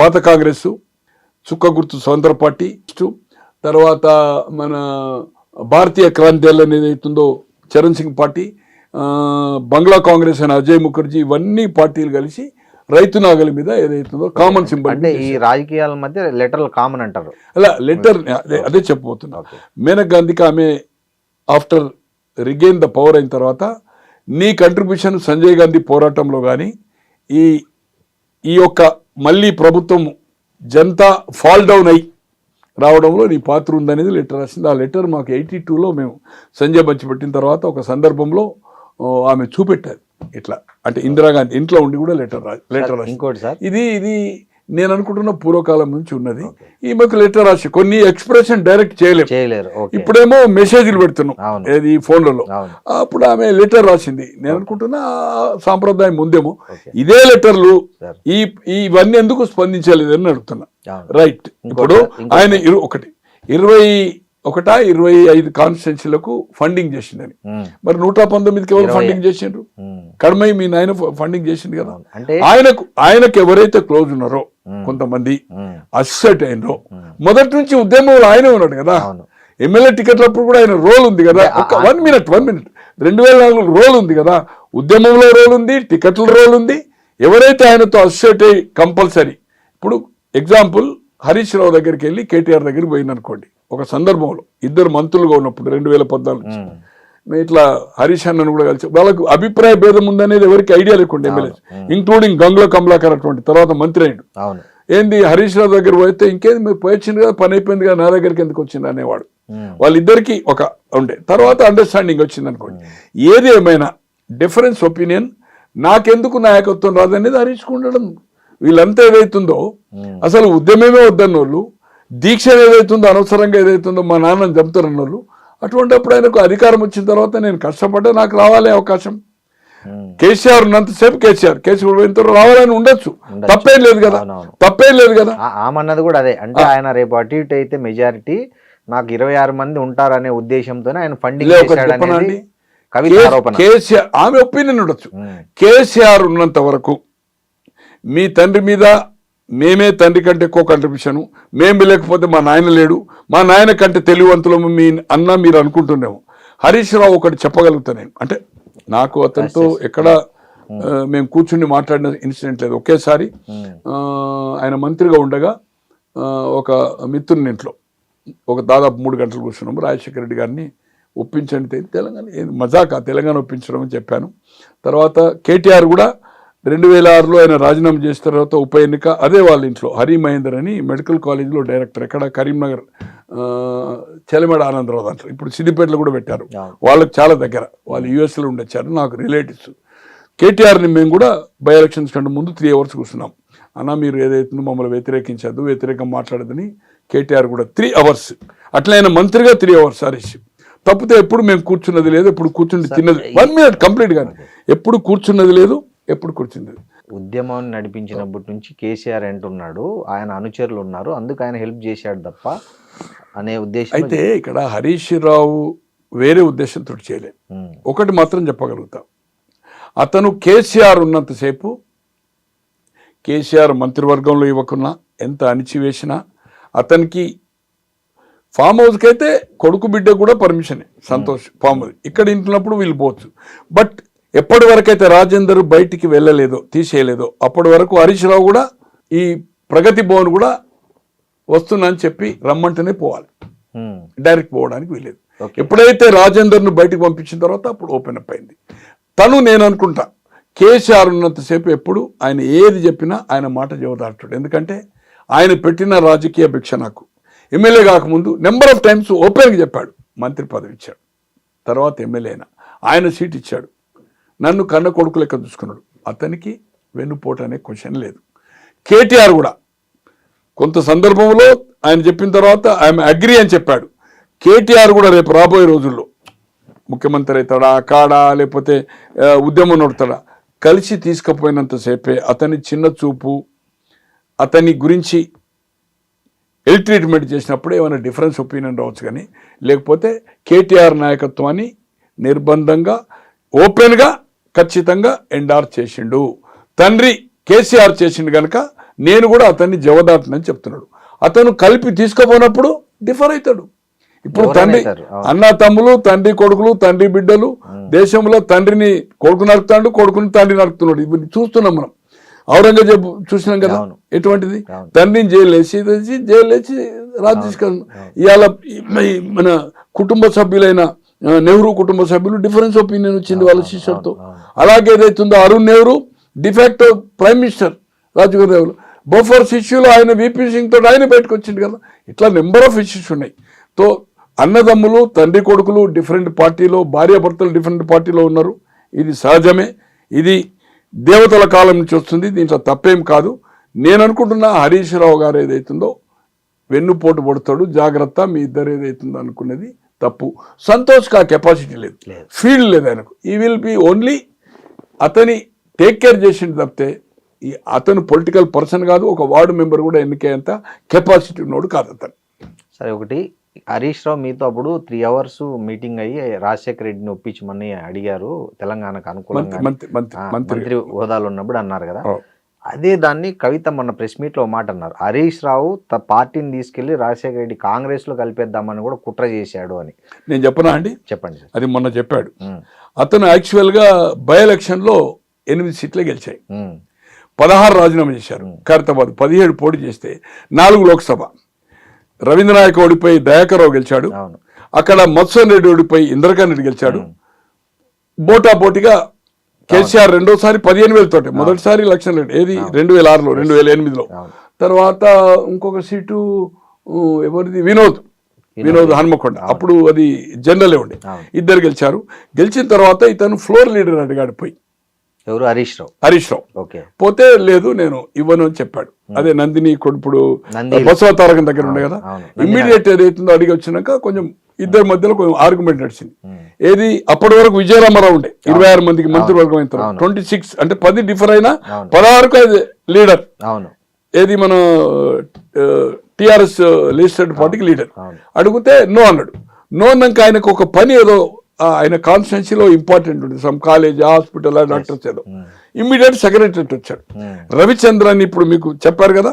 పాత కాంగ్రెస్, చుక్క గుర్తు స్వతంత్ర పార్టీ, తర్వాత మన భారతీయ క్రాంతి దళ్ అనేది అవుతుందో చరణ్ సింగ్ పార్టీ, బంగ్లా కాంగ్రెస్ అయిన అజయ్ ముఖర్జీ, ఇవన్నీ పార్టీలు కలిసి రైతు నాగలి మీద ఏదైతుందో కామన్ సింబల్. అంటే ఈ రాజకీయాల మధ్య లెటర్లు కామన్ అంటారు. అలా లెటర్ అదే చెప్పబోతున్నా. మేనకా గాంధీకి ఆమె ఆఫ్టర్ రిగెయిన్ ద పవర్ అయిన తర్వాత, నీ కంట్రిబ్యూషన్ సంజయ్ గాంధీ పోరాటంలో కానీ ఈ యొక్క మళ్ళీ ప్రభుత్వం జనతా ఫాల్ డౌన్ అయి రావడంలో నీ పాత్ర ఉందనేది లెటర్ రాసింది. ఆ లెటర్ మాకు 82లో మేము సంజయ్ బంచి పెట్టిన తర్వాత ఒక సందర్భంలో ఆమె చూపెట్టారు. ఇట్లా అంటే ఇందిరాగాంధీ ఇంట్లో ఉండి కూడా లెటర్ రాసి. ఇంకోటి సార్, ఇది నేను అనుకుంటున్న పూర్వకాలం నుంచి ఉన్నది. ఈమెకు లెటర్ రాసి కొన్ని ఎక్స్ప్రెషన్ డైరెక్ట్ చేయలేరు. ఇప్పుడేమో మెసేజ్లు పెడుతున్నాం ఏది ఫోన్లలో. అప్పుడు ఆమె లెటర్ రాసింది. నేను అనుకుంటున్నా సాంప్రదాయం ఉందేమో. ఇదే లెటర్లు ఇవన్నీ ఎందుకు స్పందించలేదని అడుగుతున్నా. రైట్, ఇప్పుడు ఆయన 25 కాన్స్టిట్యున్సీలకు ఫండింగ్ చేసిందని, మరి 119కి ఎవరు ఫండింగ్ చేసిండ్రు? కడమై మీ నాయన ఫండింగ్ చేసిండు కదా. ఆయనకు ఎవరైతే క్లోజ్ ఉన్నారో కొంతమంది అసెట్ అయినరో, మొదటి నుంచి ఉద్యమంలో ఆయనే ఉన్నాడు కదా. ఎమ్మెల్యే టికెట్లప్పుడు కూడా ఆయన రోల్ ఉంది కదా. ఒక 1 మినిట్ 2004 రోల్ ఉంది కదా. ఉద్యమంలో రోల్ ఉంది, టికెట్ల రోల్ ఉంది. ఎవరైతే ఆయనతో అసోసియేట్ అయ్యి కంపల్సరీ, ఇప్పుడు ఎగ్జాంపుల్ హరీష్ రావు దగ్గరికి వెళ్ళి కేటీఆర్ దగ్గరికి పోయిందనుకోండి, ఒక సందర్భంలో ఇద్దరు మంత్రులుగా ఉన్నప్పుడు 2014 ఇట్లా హరీష్ అన్నను కూడా కలిసి, వాళ్ళకు అభిప్రాయ భేదం ఉందనేది ఎవరికి ఐడియా లేకుండా ఎమ్మెల్యే, ఇంక్లూడింగ్ గంగుల కమలాకర్ అటువంటి తర్వాత మంత్రి అయ్యాడు. ఏంది హరీష్ రావు దగ్గర పోతే ఇంకేది మీరు పోయొచ్చింది కదా, పని అయిపోయింది కదా, నా దగ్గరికి ఎందుకు వచ్చింది అనేవాడు. వాళ్ళిద్దరికి ఒక ఉండే తర్వాత అండర్స్టాండింగ్ వచ్చింది అనుకోండి. ఏది ఏమైనా డిఫరెన్స్ ఒపీనియన్, నాకెందుకు నాయకత్వం రాదనేది హరీష్ ఉండడం. వీళ్ళంతా ఏదైతుందో అసలు ఉద్యమమే వద్దన్న వాళ్ళు, దీక్ష ఏదైతుందో అనవసరంగా ఏదైతుందో మా నాన్నని చంపుతారన్న వాళ్ళు, అటువంటిప్పుడు ఆయనకు అధికారం వచ్చిన తర్వాత నేను కష్టపడ్డా నాకు రావాలి అవకాశం. కేసీఆర్ ఉన్నంతసేపు కేసీఆర్ పోయిన తర్వాత రావాలని ఉండొచ్చు, తప్పేం లేదు కదా, తప్పేం లేదు కదా. ఆమన్నది కూడా అదే, అంటే ఆయన రేపు అటు ఇటు అయితే మెజారిటీ నాకు 26 మంది ఉంటారనే ఉద్దేశంతోనే ఆయన ఫండింగ్ చేశాడనేది కవిత ఆరోపణ. కేసీఆర్ ఆమె ఒపీనియన్ ఉండొచ్చు. కేసీఆర్ ఉన్నంత వరకు మీ తండ్రి మీద మేమే తండ్రి కంటే ఎక్కువ కంట్రిబ్యూషన్, మేము లేకపోతే మా నాయన లేడు, మా నాయన కంటే తెలివివంతులము మీ అన్న మీరు అనుకుంటున్నాము. హరీష్ రావు ఒకటి చెప్పగలుగుతా నేను, అంటే నాకు అతనితో ఎక్కడ మేము కూర్చుని మాట్లాడిన ఇన్సిడెంట్ లేదు. ఒకేసారి ఆయన మంత్రిగా ఉండగా ఒక మిత్రుని ఇంట్లో ఒక దాదాపు 3 గంటలు కూర్చున్నాము. రాజశేఖర రెడ్డి గారిని ఒప్పించండి, తెలంగాణ మజాకా తెలంగాణ ఒప్పించడం అని చెప్పాను. తర్వాత కేటీఆర్ కూడా 2006లో ఆయన రాజీనామా చేసిన తర్వాత ఉప ఎన్నిక అదే వాళ్ళ ఇంట్లో హరి మహేందర్ అని మెడికల్ కాలేజ్లో డైరెక్టర్, ఎక్కడ కరీంనగర్ చెలమేడ ఆనందరావు దాంట్లో, ఇప్పుడు సిద్దిపేటలో కూడా పెట్టారు. వాళ్ళకి చాలా దగ్గర, వాళ్ళు యూఎస్లో ఉండొచ్చారు, నాకు రిలేటివ్స్. కేటీఆర్ని మేము కూడా బై ఎలక్షన్స్ కంటే ముందు 3 అవర్స్ కూర్చున్నాం. అన్న మీరు ఏదైతుందో మమ్మల్ని వ్యతిరేకించద్దు, వ్యతిరేకం మాట్లాడదని కేటీఆర్ కూడా 3 అవర్స్. అట్లా ఆయన మంత్రిగా 3 అవర్స్ హరీష్. తప్పితే ఎప్పుడు మేము కూర్చున్నది లేదు, ఎప్పుడు కూర్చుని తిన్నది 1 minute కంప్లీట్ గా, ఎప్పుడు కూర్చున్నది లేదు, ఎప్పుడు కూర్చున్నది. ఉద్యమాన్ని నడిపించినప్పటి నుంచి కేసీఆర్ అంటున్నాడు ఆయన అనుచరులు ఉన్నారు, అందుకు ఆయన హెల్ప్ చేశాడు తప్ప అనే ఉద్దేశం. అయితే ఇక్కడ హరీష్ రావు వేరే ఉద్దేశంతో చేయలేదు. ఒకటి మాత్రం చెప్పగలుగుతా, అతను కేసీఆర్ ఉన్నంతసేపు కేసీఆర్ మంత్రివర్గంలో ఇవ్వకున్నా, ఎంత అణిచివేసినా, అతనికి ఫామ్ హౌస్కి అయితే కొడుకు బిడ్డ కూడా పర్మిషనే, సంతోష్ ఫామ్ హౌస్ ఇక్కడ ఇంటున్నప్పుడు వీళ్ళు పోవచ్చు. బట్ ఎప్పటి వరకైతే రాజేందర్ బయటికి వెళ్ళలేదో, తీసేయలేదో, అప్పటి వరకు హరీష్ రావు కూడా ఈ ప్రగతి భవన్ కూడా వస్తున్నా అని చెప్పి రమ్మంటేనే పోవాలి, డైరెక్ట్ పోవడానికి వీలేదు. ఎప్పుడైతే రాజేందర్ను బయటకు పంపించిన తర్వాత అప్పుడు ఓపెన్ అప్ అయింది. తను నేను అనుకుంటా కేసీఆర్ ఉన్నంతసేపు ఎప్పుడు ఆయన ఏది చెప్పినా ఆయన మాట జవదాటాడు. ఎందుకంటే ఆయన పెట్టిన రాజకీయ భిక్ష నాకు ఎమ్మెల్యే కాకముందు నెంబర్ ఆఫ్ టైమ్స్ ఓపెన్గా చెప్పాడు, మంత్రి పదవి ఇచ్చాడు, తర్వాత ఎమ్మెల్యే అయినా ఆయన సీట్ ఇచ్చాడు, నన్ను కన్న కొడుకు లెక్క చూసుకున్నాడు. అతనికి వెన్నుపోటు అనే క్వశ్చన్ లేదు. కేటీఆర్ కూడా కొంత సందర్భంలో ఆయన చెప్పిన తర్వాత ఐఎమ్ అగ్రీ అని చెప్పాడు. కేటీఆర్ కూడా రేపు రాబోయే రోజుల్లో ముఖ్యమంత్రి అవుతాడా, కాడా, లేకపోతే ఉద్యమం నడుతాడా, కలిసి తీసుకుపోయినంతసేపే అతని చిన్న చూపు, అతని గురించి ఎల్ ట్రీట్మెంట్ చేసినప్పుడు ఏమైనా డిఫరెన్స్ ఒపీనియన్ రావచ్చు, కానీ లేకపోతే కేటీఆర్ నాయకత్వాన్ని నిర్బంధంగా ఓపెన్గా ఖచ్చితంగా ఎండార్ చేసిండు. తండ్రి కేసీఆర్ చేసిండు కనుక నేను కూడా అతన్ని జవదాటనని చెప్తున్నాడు. అతను కలిపి తీసుకుపోయినప్పుడు డిఫర్ అవుతాడు. ఇప్పుడు తండ్రి అన్న తమ్ములు, తండ్రి కొడుకులు, తండ్రి బిడ్డలు, దేశంలో తండ్రిని కొడుకు నరుకుతాడు, కొడుకుని తండ్రి నరుకుతున్నాడు. ఇవన్నీ చూస్తున్నాం మనం. ఔరంగజేబు చూసినాం కదా ఎటువంటిది, తండ్రిని జైలు వేసి రాజు తీసుకెళ్ళి. ఇవాళ మన కుటుంబ సభ్యులైన నెహ్రూ కుటుంబ సభ్యులు డిఫరెన్స్ ఒపీనియన్ వచ్చింది వాళ్ళ శిష్యులతో. అలాగే ఏదైతుందో Arun Nehru de facto prime minister Rajiv Nehru, Bofors ఇష్యూలో ఆయన వీపీ సింగ్ తోటి ఆయన బయటకు వచ్చింది కదా. ఇట్లా నెంబర్ ఆఫ్ ఇష్యూస్ ఉన్నాయి. తో అన్నదమ్ములు, తండ్రి కొడుకులు డిఫరెంట్ పార్టీలో, భార్యాభర్తలు డిఫరెంట్ పార్టీలో ఉన్నారు. ఇది సహజమే, ఇది దేవతల కాలం నుంచి వస్తుంది, దీంట్లో తప్పేం కాదు. నేను అనుకుంటున్నా హరీష్ రావు గారు ఏదైతుందో వెన్నుపోటు పడతాడు, జాగ్రత్త, మీ ఇద్దరు ఏదైతుందో అనుకునేది తప్పు. సంతోష్కి ఆ కెపాసిటీ లేదు, ఫీల్డ్ లేదు ఆయనకు. ఈ విల్ బి ఓన్లీ అతని టేక్ కేర్ చేసింది తప్పితే అతను పొలిటికల్ పర్సన్ కాదు, ఒక వార్డు మెంబర్ కూడా ఎన్నికేంత కెపాసిటీ ఉన్నోడు కాదు అతను. సరే, ఒకటి హరీష్ రావు మీతో అప్పుడు 3 hours మీటింగ్ అయ్యి రాజశేఖర రెడ్డిని ఒప్పించమని అడిగారు, తెలంగాణకు అనుకూలంగా మంత్రి హోదాలో ఉన్నప్పుడు అన్నారు కదా. అదే దాన్ని కవిత మొన్న ప్రెస్ మీట్ లో మాట అన్నారు, హరీష్ రావు పార్టీని తీసుకెళ్లి రాజశేఖర రెడ్డి కాంగ్రెస్ లో కలిపేద్దామని కూడా కుట్ర చేశాడు అని. నేను చెప్పనా అండి? చెప్పండి. అది మొన్న చెప్పాడు. అతను యాక్చువల్ గా బై ఎలక్షన్ లో 8 సీట్లే గెలిచాయి, 16 రాజీనామా చేశారు. ఖైరతాబాద్ 17 పోటీ చేస్తే 4 లోక్సభ. రవీంద్రనాయక్ ఓడిపోయి దయాకర్రావు గెలిచాడు. అక్కడ మత్స్వన్ రెడ్డి ఓడిపోయి ఇంద్రకాంత్ రెడ్డి గెలిచాడు. పోటాపోటీగా కేసీఆర్ రెండోసారి 15,000 తోటి, మొదటిసారి లక్ష్మణ్ రెడ్డి ఏది 2006లో, 2008లో. తర్వాత ఇంకొక సీటు ఎవరిది, వినోద్ హన్మకొండ, అప్పుడు అది జనరలే ఉండే. ఇద్దరు గెలిచారు. గెలిచిన తర్వాత ఇతను ఫ్లోర్ లీడర్ అడిగాడు పోయి, ఎవరు? హరీష్ రావు. పోతే లేదు నేను ఇవ్వను అని చెప్పాడు. అదే నందిని ఇప్పుడు బసవ తారకం దగ్గర ఉండే కదా. ఇమ్మీడియట్ ఏదైతుందో అడిగి వచ్చినాక కొంచెం ఇద్దరి మధ్యలో కొంచెం ఆర్గ్యుమెంట్ నడిచింది. ఏది అప్పటి వరకు విజయరామారావు ఉండే 26 మందికి మంత్రివర్గం అయిన తర్వాత 26 అంటే 10 డిఫర్ అయినా 16కు అది లీడర్. అవును, ఏది మన టిఆర్ఎస్ లెజిస్లేటివ్ పార్టీకి లీడర్. అడిగితే నో అన్నాడు. నో అన్నాక ఆయనకు ఒక పని ఏదో ఆయన కాన్స్టిట్యున్సీలో ఇంపార్టెంట్ ఉంది, సమ్ కాలేజ్ హాస్పిటల్ డాక్టర్స్ ఏదో, ఇమ్మీడియట్ సెక్రటరీ వచ్చాడు. రవిచంద్రన్ ఇప్పుడు మీకు చెప్పారు కదా,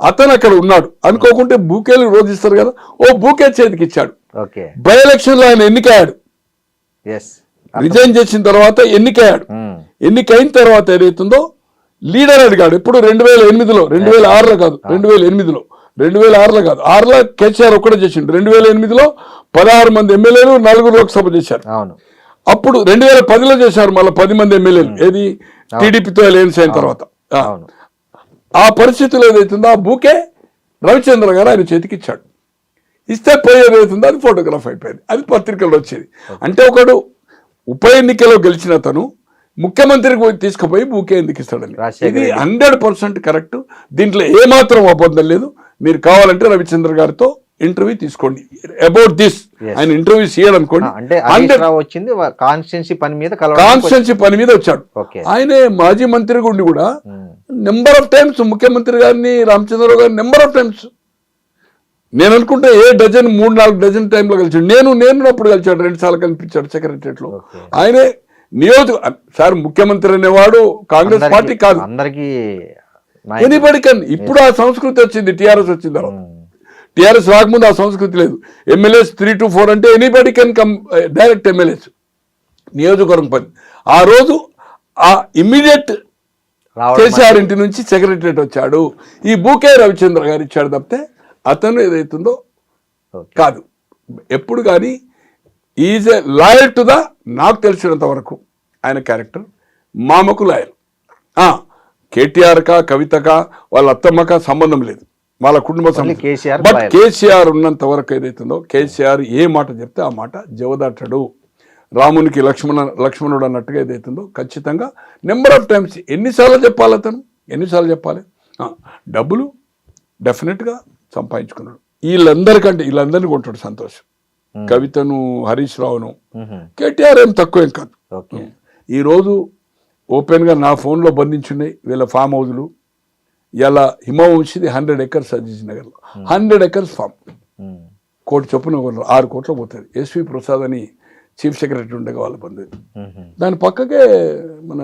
అతను అక్కడ ఉన్నాడు. అనుకోకుంటే బూకేలు రోజు ఇస్తారు కదా, ఓ బూకే చేతికి ఇచ్చాడు. బై ఎలక్షన్ లో ఆయన ఎన్నికయ్యాడు. రిజైన్ చేసిన తర్వాత ఎన్నికయ్యాడు. ఎన్నికైన తర్వాత ఏదైతుందో లీడర్ అడిగాడు. ఇప్పుడు 2008లో 2006లో కాదు, 2008లో 2006లో కాదు, 6లో కేసీఆర్ ఒక్కడే చేసిండు. 2008లో 16 మంది ఎమ్మెల్యేలు 4 లోక్సభ చేశారు. అప్పుడు 2010లో చేశారు మళ్ళీ 10 మంది ఎమ్మెల్యేలు, ఏది టీడీపీతో అలయన్స్ అయిన తర్వాత. ఆ పరిస్థితుల్లో ఏదైతుందో ఆ బూకే రవిచంద్ర గారు ఆయన చేతికి ఇచ్చాడు. ఇస్తే పోయేది ఏదైతుందో అది ఫోటోగ్రాఫ్ అయిపోయింది, అది పత్రికల్లో వచ్చేది. అంటే ఒకడు ఉప ఎన్నికలో గెలిచిన అతను ముఖ్యమంత్రికి తీసుకుపోయి బూకే ఎందుకు ఇస్తాడని, ఇది 100% కరెక్ట్. దీంట్లో ఏమాత్రం అబద్ధం లేదు. మీరు కావాలంటే రవిచంద్ర గారితో ఇంటర్వ్యూ తీసుకోండి అబౌట్ దిస్. ఆయన ఇంటర్వ్యూ చేయాలనుకోండి. కాన్స్టిట్యున్సీ పని మీద వచ్చాడు. ఆయనే మాజీ మంత్రిగా ఉండి కూడా నెంబర్ ఆఫ్ టైమ్స్ ముఖ్యమంత్రి గారిని, రామచంద్రరావు గారిని నెంబర్ ఆఫ్ టైమ్స్, నేను అనుకుంటే 3-4 డజన్ టైంలో కలిసాడు. నేను అప్పుడు కలిసాడు, 2 సార్లు కనిపించాడు సెక్రటరియట్ లో. ఆయనే సార్ ముఖ్యమంత్రి అనేవాడు కాంగ్రెస్ పార్టీ కాదు, అందరికీ ఎనీబడి కెన్. ఇప్పుడు ఆ సంస్కృతి వచ్చింది, టిఆర్ఎస్ వచ్చిన తర్వాత. టిఆర్ఎస్ రాకముందు ఆ సంస్కృతి లేదు. ఎమ్మెల్యేస్ 3 to 4 అంటే anybody can come direct MLAs, నియోజకవర్గం పని. ఆ రోజు ఆ ఇమ్మీడియట్ కేసీఆర్ ఇంటి నుంచి సెక్రటరియట్ వచ్చాడు. ఈ బూకే రవిచంద్ర గారు ఇచ్చాడు తప్పితే అతను ఏదైతుందో కాదు. ఎప్పుడు కానీ is a loyal to the, నాకు తెలిసినంత వరకు ఆయన క్యారెక్టర్ మామకు లాయల్. కేటీఆర్కా కవితకా వాళ్ళ అత్తమ్మకా సంబంధం లేదు, వాళ్ళ కుటుంబ సంబంధం. బట్ కేసీఆర్ ఉన్నంత వరకు ఏదైతుందో కేసీఆర్ ఏ మాట చెప్తే ఆ మాట జవదాటడు. రామునికి లక్ష్మణుడు అన్నట్టుగా ఏదైతుందో ఖచ్చితంగా నెంబర్ ఆఫ్ టైమ్స్ ఎన్నిసార్లు చెప్పాలి, అతను ఎన్నిసార్లు చెప్పాలి. డబ్బులు డెఫినెట్గా సంపాదించుకున్నాడు. వీళ్ళందరినీ కొంటాడు సంతోష్, కవితను, హరీష్ రావును. కేటీఆర్ ఏం తక్కువ ఏం కాదు. ఈరోజు ఓపెన్గా నా ఫోన్లో బంధించున్నాయి వీళ్ళ ఫామ్ హౌజులు. ఇలా హిమవంశిది 100 acres అజీజ్ నగర్లో, 100 acres ఫామ్, 1 కోటి చొప్పున 6 కోట్లు పోతుంది. ఎస్వి ప్రసాద్ అని చీఫ్ సెక్రటరీ ఉండగా వాళ్ళ బంధువు. దాని పక్కకే మన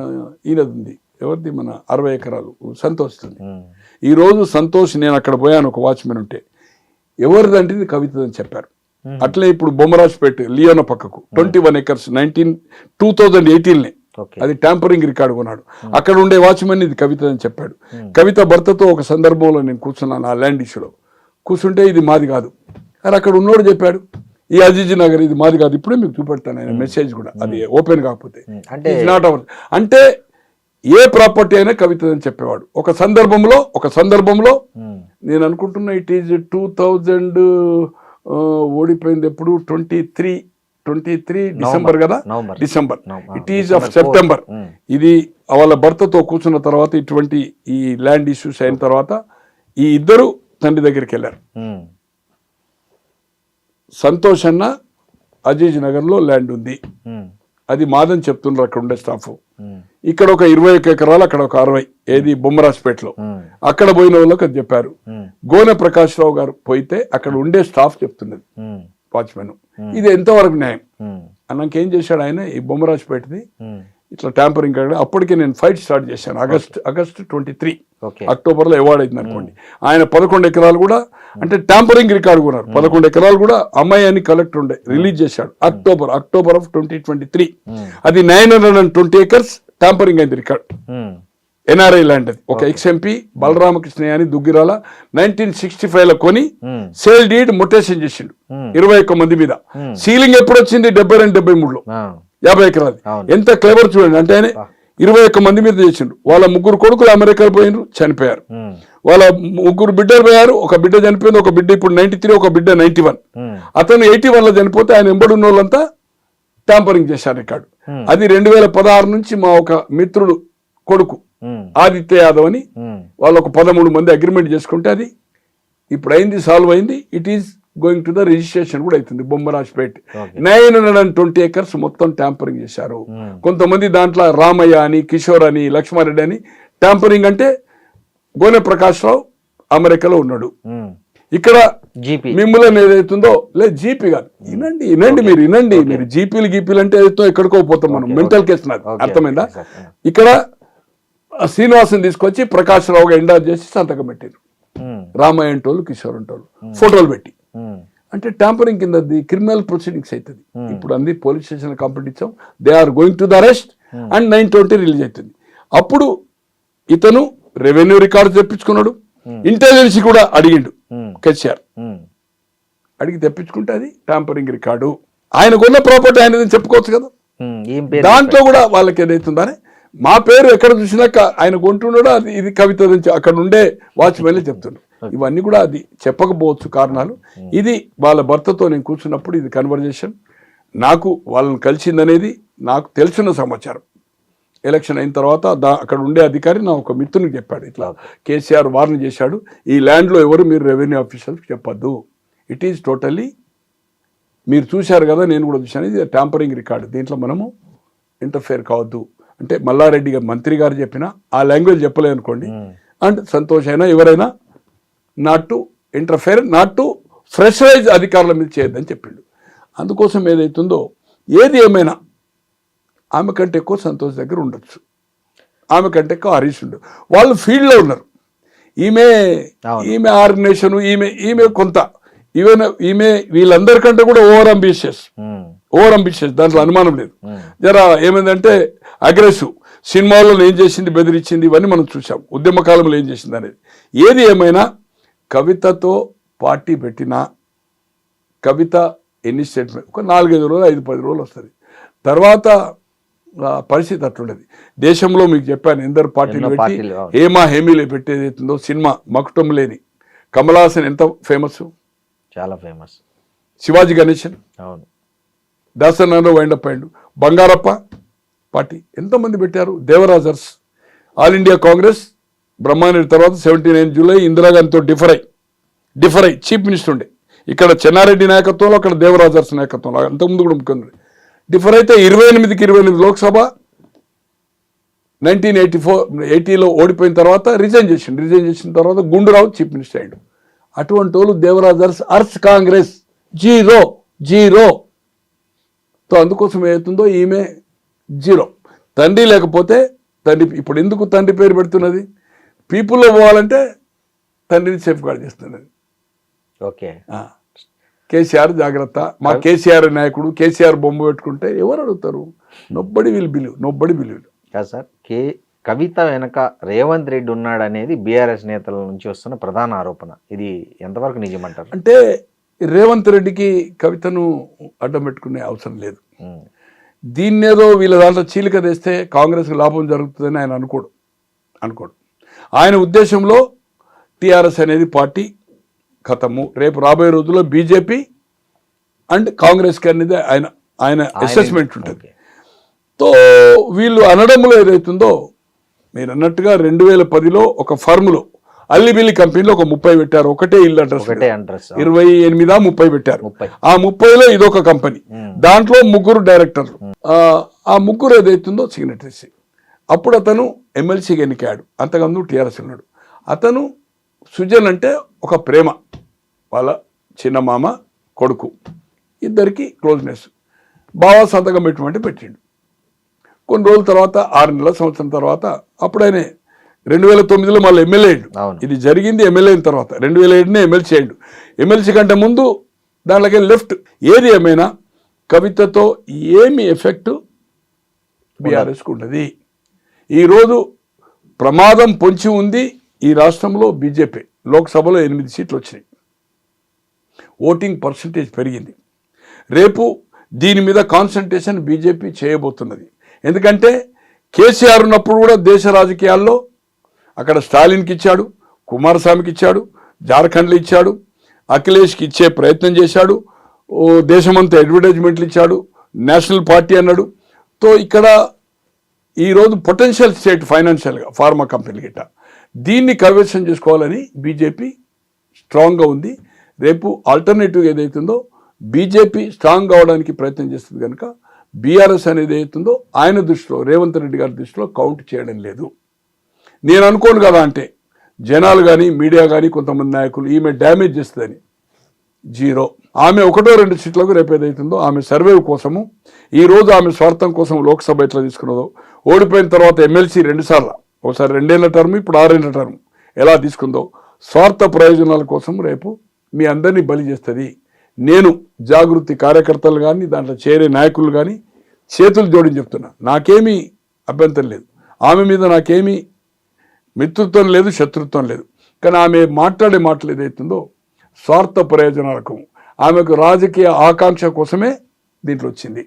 ఈయనది ఉంది, ఎవరిది, మన 60 ఎకరాలు సంతోష్. ఈరోజు సంతోష్, నేను అక్కడ పోయాను, ఒక వాచ్మెన్ ఉంటే ఎవరిదంటే ఇది కవితదని చెప్పారు. అట్లే ఇప్పుడు బొమ్మరాజ్పేట లియోన పక్కకు 21 acres 2018 అది ట్యాంపరింగ్ రికార్డు కొన్నాడు. అక్కడ ఉండే వాచ్మెన్ ఇది కవిత అని చెప్పాడు. కవిత భర్తతో ఒక సందర్భంలో నేను కూర్చున్నాను, ఆ ల్యాండ్ ఇష్యూలో కూర్చుంటే ఇది మాది కాదు అని అక్కడ ఉన్నోడు చెప్పాడు. ఈ అజీజ్ నగర్ ఇది మాది కాదు, ఇప్పుడే మీకు చూపెడతాను ఆయన మెసేజ్ కూడా, అది ఓపెన్ కాకపోతే. నాట్ అవర్ అంటే ఏ ప్రాపర్టీ అయినా కవిత అని చెప్పేవాడు. ఒక సందర్భంలో నేను అనుకుంటున్నా ఇట్ ఈజ్ 2000 ఓడిపోయింది ఎప్పుడు, 23 డిసెంబర్ కదా, December, it is of September. ఇది వాళ్ళ భర్తతో కూర్చున్న తర్వాత ఇటువంటి ఈ ల్యాండ్ ఇష్యూస్ అయిన తర్వాత ఈ ఇద్దరు తండ్రి దగ్గరికి వెళ్ళారు. సంతోష్ అన్న అజీజ్ నగర్ లో ల్యాండ్ ఉంది, అది మాదని చెప్తున్నారు అక్కడ ఉండే స్టాఫ్. ఇక్కడ ఒక 21 ఎకరాలు, అక్కడ ఒక 60, ఏది బొమ్మరాజ్పేటలో. అక్కడ పోయిన వాళ్ళకి అది చెప్పారు. గోనె ప్రకాష్ రావు గారు పోయితే అక్కడ ఉండే స్టాఫ్ చెప్తున్నది, వాచ్మెన్, ఇది ఎంతవరకు న్యాయం అన్నాక ఏం చేశాడు ఆయన, ఈ బొమ్మరాజ్పేటది ఇట్లా ట్యాంపరింగ్. అప్పటికే నేను ఫైట్ స్టార్ట్ చేశాను. ఆగస్ట్ 23 అక్టోబర్లో అవార్డు అయింది అనుకోండి. ఆయన 11 ఎకరాలు కూడా అంటే ట్యాంపరింగ్ రికార్డు కొన్నారు. 11 ఎకరాలు కూడా అమ్మాయి అని కలెక్టర్ ఉండే రిలీజ్ చేశాడు అక్టోబర్ ఆఫ్ 2023. అది 920 acres ట్యాంపరింగ్ అయింది రికార్డు. ఎన్ఆర్ఐ ల్యాండ్ అది. ఒక ఎక్స్ఎంపీ బలరామకృష్ణ అని దుగ్గిరాల 1965లో కొని సేల్ డీడ్ మొటేషన్ చేసిండు 21 మంది మీద. సీలింగ్ ఎప్పుడు వచ్చింది, 72-73లో 50 ఎకరాలు. ఎంత క్లెవర్ చూడండి. అంటే ఆయన 21 మంది మీద చేసిండు. వాళ్ళ 3 కొడుకులు అమెరికా పోయినారు, చనిపోయారు. వాళ్ళ 3 బిడ్డలు పోయారు, ఒక బిడ్డ చనిపోయింది, ఒక బిడ్డ ఇప్పుడు 93, ఒక బిడ్డ 91. అతను 81లో చనిపోతే ఆయన ఎంబడున్న వాళ్ళంతా ట్యాంపరింగ్ చేశారు రికార్డు. అది 2016 నుంచి మా ఒక మిత్రుడు కొడుకు ఆదిత్య యాదవ్ అని వాళ్ళు ఒక 13 మంది అగ్రిమెంట్ చేసుకుంటే అది ఇప్పుడు అయింది, సాల్వ్ అయింది. It is going to the registration కూడా అవుతుంది బొమ్మరాజ్పేట్. Okay. 920 acres మొత్తం ట్యాంపరింగ్ చేశారు. కొంతమంది దాంట్లో రామయ్య అని, కిషోర్ అని, లక్ష్మారెడ్డి అని. ట్యాంపరింగ్ అంటే గోనె ప్రకాశ్రావు అమెరికాలో ఉన్నాడు. ఇక్కడ జీపీ మిమ్మల్ని ఏదైతుందో లేదు, జీపీ కాదు. వినండి మీరు గీపీలు అంటే ఏదైతే ఎక్కడికో పోతాం మనం. మెంటల్ కేసు నాకు అర్థమైందా? ఇక్కడ శ్రీనివాసం తీసుకొచ్చి ప్రకాశ్రావుగా ఎండార్ చేసి సంతకం పెట్టారు. రామయ్య అంటోళ్ళు, కిషోర్ అంటోళ్ళు ఫోటోలు పెట్టి. అంటే ట్యాంపరింగ్ కింద క్రిమినల్ ప్రొసీడింగ్స్ అవుతుంది. ఇప్పుడు అన్ని పోలీస్ స్టేషన్ కంప్లైంట్ ఇచ్చాం. They are going to the arrest and 920 release అవుతుంది. అప్పుడు ఇతను రెవెన్యూ రికార్డు తెప్పించుకున్నాడు. ఇంటెలిజెన్స్ కూడా అడిగిండు కేసీఆర్. అడిగి తెప్పించుకుంటే అది ట్యాంపరింగ్ రికార్డు. ఆయన కొన్న ప్రాపర్టీ ఆయనదని చెప్పుకోవచ్చు కదా. దాంట్లో కూడా వాళ్ళకి ఏదైతుందని మా పేరు ఎక్కడ చూసినాక ఆయన కొంటున్నాడో అది ఇది కవిత నుంచి అక్కడ ఉండే వాచ్మెన్లే చెప్తున్నాడు. ఇవన్నీ కూడా అది చెప్పకపోవచ్చు కారణాలు. ఇది వాళ్ళ భర్తతో నేను కూర్చున్నప్పుడు ఇది కన్వర్జేషన్. నాకు వాళ్ళని కలిసిందనేది నాకు తెలిసిన సమాచారం. ఎలక్షన్ అయిన తర్వాత అక్కడ ఉండే అధికారి నా ఒక మిత్రునికి చెప్పాడు, ఇట్లా కేసీఆర్ వార్న్ చేశాడు, ఈ ల్యాండ్లో ఎవరు మీరు రెవెన్యూ ఆఫీసర్కి చెప్పొద్దు, ఇట్ ఈజ్ టోటల్లీ మీరు చూశారు కదా, నేను కూడా చూశాను, ఇది ట్యాంపరింగ్ రికార్డు, దీంట్లో మనము ఇంటర్ఫేర్ కావద్దు అంటే మల్లారెడ్డి గారు మంత్రి గారు చెప్పిన ఆ లాంగ్వేజ్ చెప్పలేదు అనుకోండి. అండ్ సంతోష్ అయినా ఎవరైనా not to interfere, not to pressurise అధికారుల మీద చేయొద్దని చెప్పిండు. అందుకోసం ఏదైతుందో ఏది ఏమైనా ఆమె కంటే ఎక్కువ సంతోష్ దగ్గర ఉండొచ్చు, ఆమె కంటే ఎక్కువ హరీష్ ఉండదు. వాళ్ళు ఫీల్డ్లో ఉన్నారు. ఈమె ఆర్గనైజేషన్, ఈమె కొంత ఈమె వీళ్ళందరికంటే కూడా ఓవర్ అంబిషియస్, దాంట్లో అనుమానం లేదు. జరా ఏమైందంటే అగ్రెసివ్. సినిమాల్లో ఏం చేసింది, బెదిరించింది, ఇవన్నీ మనం చూసాం. ఉద్యమ కాలంలో ఏం చేసింది అనేది. ఏది ఏమైనా కవితతో పార్టీ పెట్టినా కవిత ఎన్ని స్టేట్మెంట్ ఒక 4-5 రోజులు 5-10 రోజులు వస్తుంది. తర్వాత పరిస్థితి అట్లుండేది. దేశంలో మీకు చెప్పాను ఎందరు పార్టీలు పెట్టి హేమీలే పెట్టేదైతుందో సినిమా మకుటం లేని కమల్ హాసన్ ఎంత ఫేమస్, చాలా ఫేమస్. శివాజీ గణేశన్, అవును, దాసనారాయణ వైండప్ అయ్యిండు. బంగారప్ప పార్టీ ఎంతమంది పెట్టారు. దేవరాజర్స్, ఆల్ ఇండియా కాంగ్రెస్ బ్రహ్మారెడ్డి తర్వాత 79 జూలై ఇందిరాగాంధీతో డిఫర్ అయ్యి చీఫ్ మినిస్టర్ ఉండే. ఇక్కడ చెన్నారెడ్డి నాయకత్వంలో, అక్కడ దేవరాజర్స్ నాయకత్వంలో, అంతకుముందు కూడా ముఖ్యమంత్రి డిఫర్ అయితే 28కి 28 లోక్సభ 1980లో ఓడిపోయిన తర్వాత రిజైన్ చేసిన తర్వాత గుండూరావు చీఫ్ మినిస్టర్ అయ్యాడు. అటువంటి వాళ్ళు దేవరాజర్స్ అర్స్ కాంగ్రెస్ జీరో. తో అందుకోసం ఏమవుతుందో ఈమె జీరో. తండ్రి లేకపోతే తండ్రి, ఇప్పుడు ఎందుకు తండ్రి పేరు పెడుతున్నది, పీపుల్లో పోవాలంటే తండ్రిని సేఫ్ గార్డ్ చేస్తున్నది. ఓకే, కేసీఆర్ జాగ్రత్త, మా కేసీఆర్ నాయకుడు, కేసీఆర్ బొమ్మ పెట్టుకుంటే ఎవరు అడుగుతారు? Nobody will believe. కాదు సార్, కవిత వెనక రేవంత్ రెడ్డి ఉన్నాడనేది బీఆర్ఎస్ నేతల నుంచి వస్తున్న ప్రధాన ఆరోపణ. ఇది ఎంతవరకు నిజమంటారు? అంటే రేవంత్ రెడ్డికి కవితను అడ్డం పెట్టుకునే అవసరం లేదు. దీన్నేదో వీళ్ళ దాంట్లో చీలిక తెస్తే కాంగ్రెస్కి లాభం జరుగుతుందని ఆయన అనుకోడు. ఆయన ఉద్దేశంలో టీఆర్ఎస్ అనేది పార్టీ ఖతము, రేపు రాబోయే రోజుల్లో బీజేపీ అండ్ కాంగ్రెస్కి అనేది ఆయన అసెస్మెంట్ ఉంటుంది. తో వీళ్ళు అనడంలో ఏదైతుందో మీరు అన్నట్టుగా 2010లో ఒక ఫర్మ్లో అల్లిబిల్లి కంపెనీలో ఒక 30 పెట్టారు. ఒకటే ఇల్లు అడ్రస్ 28-30 పెట్టారు. ఆ 30లో ఇదొక కంపెనీ, దాంట్లో 3 డైరెక్టర్లు, ఆ 3 ఏదైతుందో సిగ్నటరీస్. అప్పుడు అతను ఎమ్మెల్సీగా ఎన్నికాడు, అంతకుముందు టీఆర్ఎస్ ఉన్నాడు. అతను సుజన్ అంటే ఒక ప్రేమ, వాళ్ళ చిన్నమామ కొడుకు, ఇద్దరికి క్లోజ్నెస్. బాగా సంతకం పెట్టిండు. కొన్ని రోజుల తర్వాత 6 నెలల సంవత్సరం తర్వాత అప్పుడు ఆయన 2009లో మళ్ళీ ఎమ్మెల్యే అయ్యాడు. ఇది జరిగింది ఎమ్మెల్యే అయిన తర్వాత. 2007 ఎమ్మెల్సీ అయ్యాడు. ఎమ్మెల్సీ కంటే ముందు దాంట్లోకి లెఫ్ట్. ఏది ఏమైనా కవితతో ఏమి ఎఫెక్ట్ బీఆర్ఎస్కు ఉండదు. ఈరోజు ప్రమాదం పొంచి ఉంది ఈ రాష్ట్రంలో. బీజేపీ లోక్సభలో 8 సీట్లు వచ్చినాయి, ఓటింగ్ పర్సంటేజ్ పెరిగింది. రేపు దీని మీద కాన్సన్ట్రేషన్ బీజేపీ చేయబోతున్నది. ఎందుకంటే కేసీఆర్ ఉన్నప్పుడు కూడా దేశ రాజకీయాల్లో అక్కడ స్టాలిన్కి ఇచ్చాడు, కుమారస్వామికి ఇచ్చాడు, జార్ఖండ్లో ఇచ్చాడు, అఖిలేష్కి ఇచ్చే ప్రయత్నం చేశాడు, దేశమంతా అడ్వర్టైజ్మెంట్లు ఇచ్చాడు, నేషనల్ పార్టీ అన్నాడు. తో ఇక్కడ ఈరోజు పొటెన్షియల్ స్టేట్ ఫైనాన్షియల్గా ఫార్మా కంపెనీలు గిట్ట దీన్ని కైవసం చేసుకోవాలని బీజేపీ స్ట్రాంగ్గా ఉంది. రేపు ఆల్టర్నేటివ్ ఏదైతుందో బీజేపీ స్ట్రాంగ్ కావడానికి ప్రయత్నం చేస్తుంది కనుక బీఆర్ఎస్ అనేది ఏదైతుందో ఆయన దృష్టిలో రేవంత్ రెడ్డి గారి దృష్టిలో కౌంట్ చేయడం లేదు. నేను అనుకోను కదా అంటే జనాలు కానీ మీడియా కానీ కొంతమంది నాయకులు ఈమె డ్యామేజ్ చేస్తుందని. జీరో. ఆమె 1-2 సీట్లకు రేపు ఏదైతుందో ఆమె సర్వే కోసము ఈరోజు ఆమె స్వార్థం కోసం లోక్సభ ఎట్లా తీసుకున్నదో, ఓడిపోయిన తర్వాత ఎమ్మెల్సీ 2 సార్లు, ఒకసారి 2 ఏళ్ల టర్మ్, ఇప్పుడు 6 ఏళ్ల టర్మ్ ఎలా తీసుకుందో స్వార్థ ప్రయోజనాల కోసం రేపు మీ అందరినీ బలి చేస్తుంది. నేను జాగృతి కార్యకర్తలు కానీ దాంట్లో చేరే నాయకులు కానీ చేతులు జోడించి చెప్తున్నా, నాకేమీ అభ్యంతరం లేదు, ఆమె మీద నాకేమీ మిత్రుత్వం లేదు, శత్రుత్వం లేదు. కానీ ఆమె మాట్లాడే మాటలు ఏదైతుందో స్వార్థ ప్రయోజనాలకు, ఆమెకు రాజకీయ ఆకాంక్ష కోసమే దీంట్లో వచ్చింది.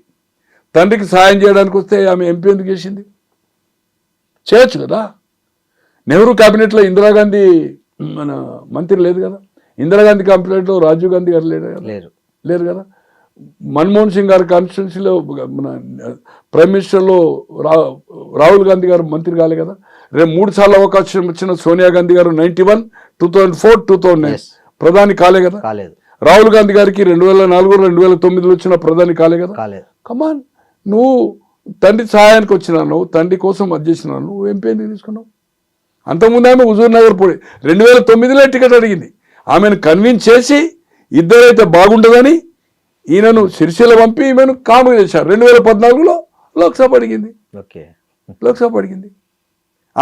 తండ్రికి సాయం చేయడానికి వస్తే ఆమె ఎంపీ ఎందుకు చేసింది? చేయొచ్చు కదా. నెహ్రూ క్యాబినెట్లో ఇందిరాగాంధీ మన మంత్రి లేదు కదా, ఇందిరాగాంధీ క్యాబినెట్లో రాజీవ్ గాంధీ గారు లేరు కదా, మన్మోహన్ సింగ్ గారి కాన్స్టిట్యున్సీలో మన ప్రైమ్ మినిస్టర్లో రాహుల్ గాంధీ గారు మంత్రి కాలే కదా. రేపు 3 సార్లు అవకాశం వచ్చిన సోనియా గాంధీ గారు 91, 2004, 2009 ప్రధాని కాలే కదా. రాహుల్ గాంధీ గారికి 2004, 2009 వచ్చిన ప్రధాని కాలే కదా. కమాన్, నువ్వు తండ్రి సహాయానికి వచ్చినాను, తండ్రి కోసం అది చేసినాను, నువ్వు ఎంపీ ఎందుకు తీసుకున్నావు? అంతకుముందు ఆమె హుజూర్ నగర్ పోయి 2009లో టికెట్ అడిగింది. ఆమెను కన్విన్స్ చేసి ఇద్దరైతే బాగుండదని ఈయనను సిరిసిల్ల పంపి ఈమెను కాము చేశారు. 2014లో లోక్సభ అడిగింది.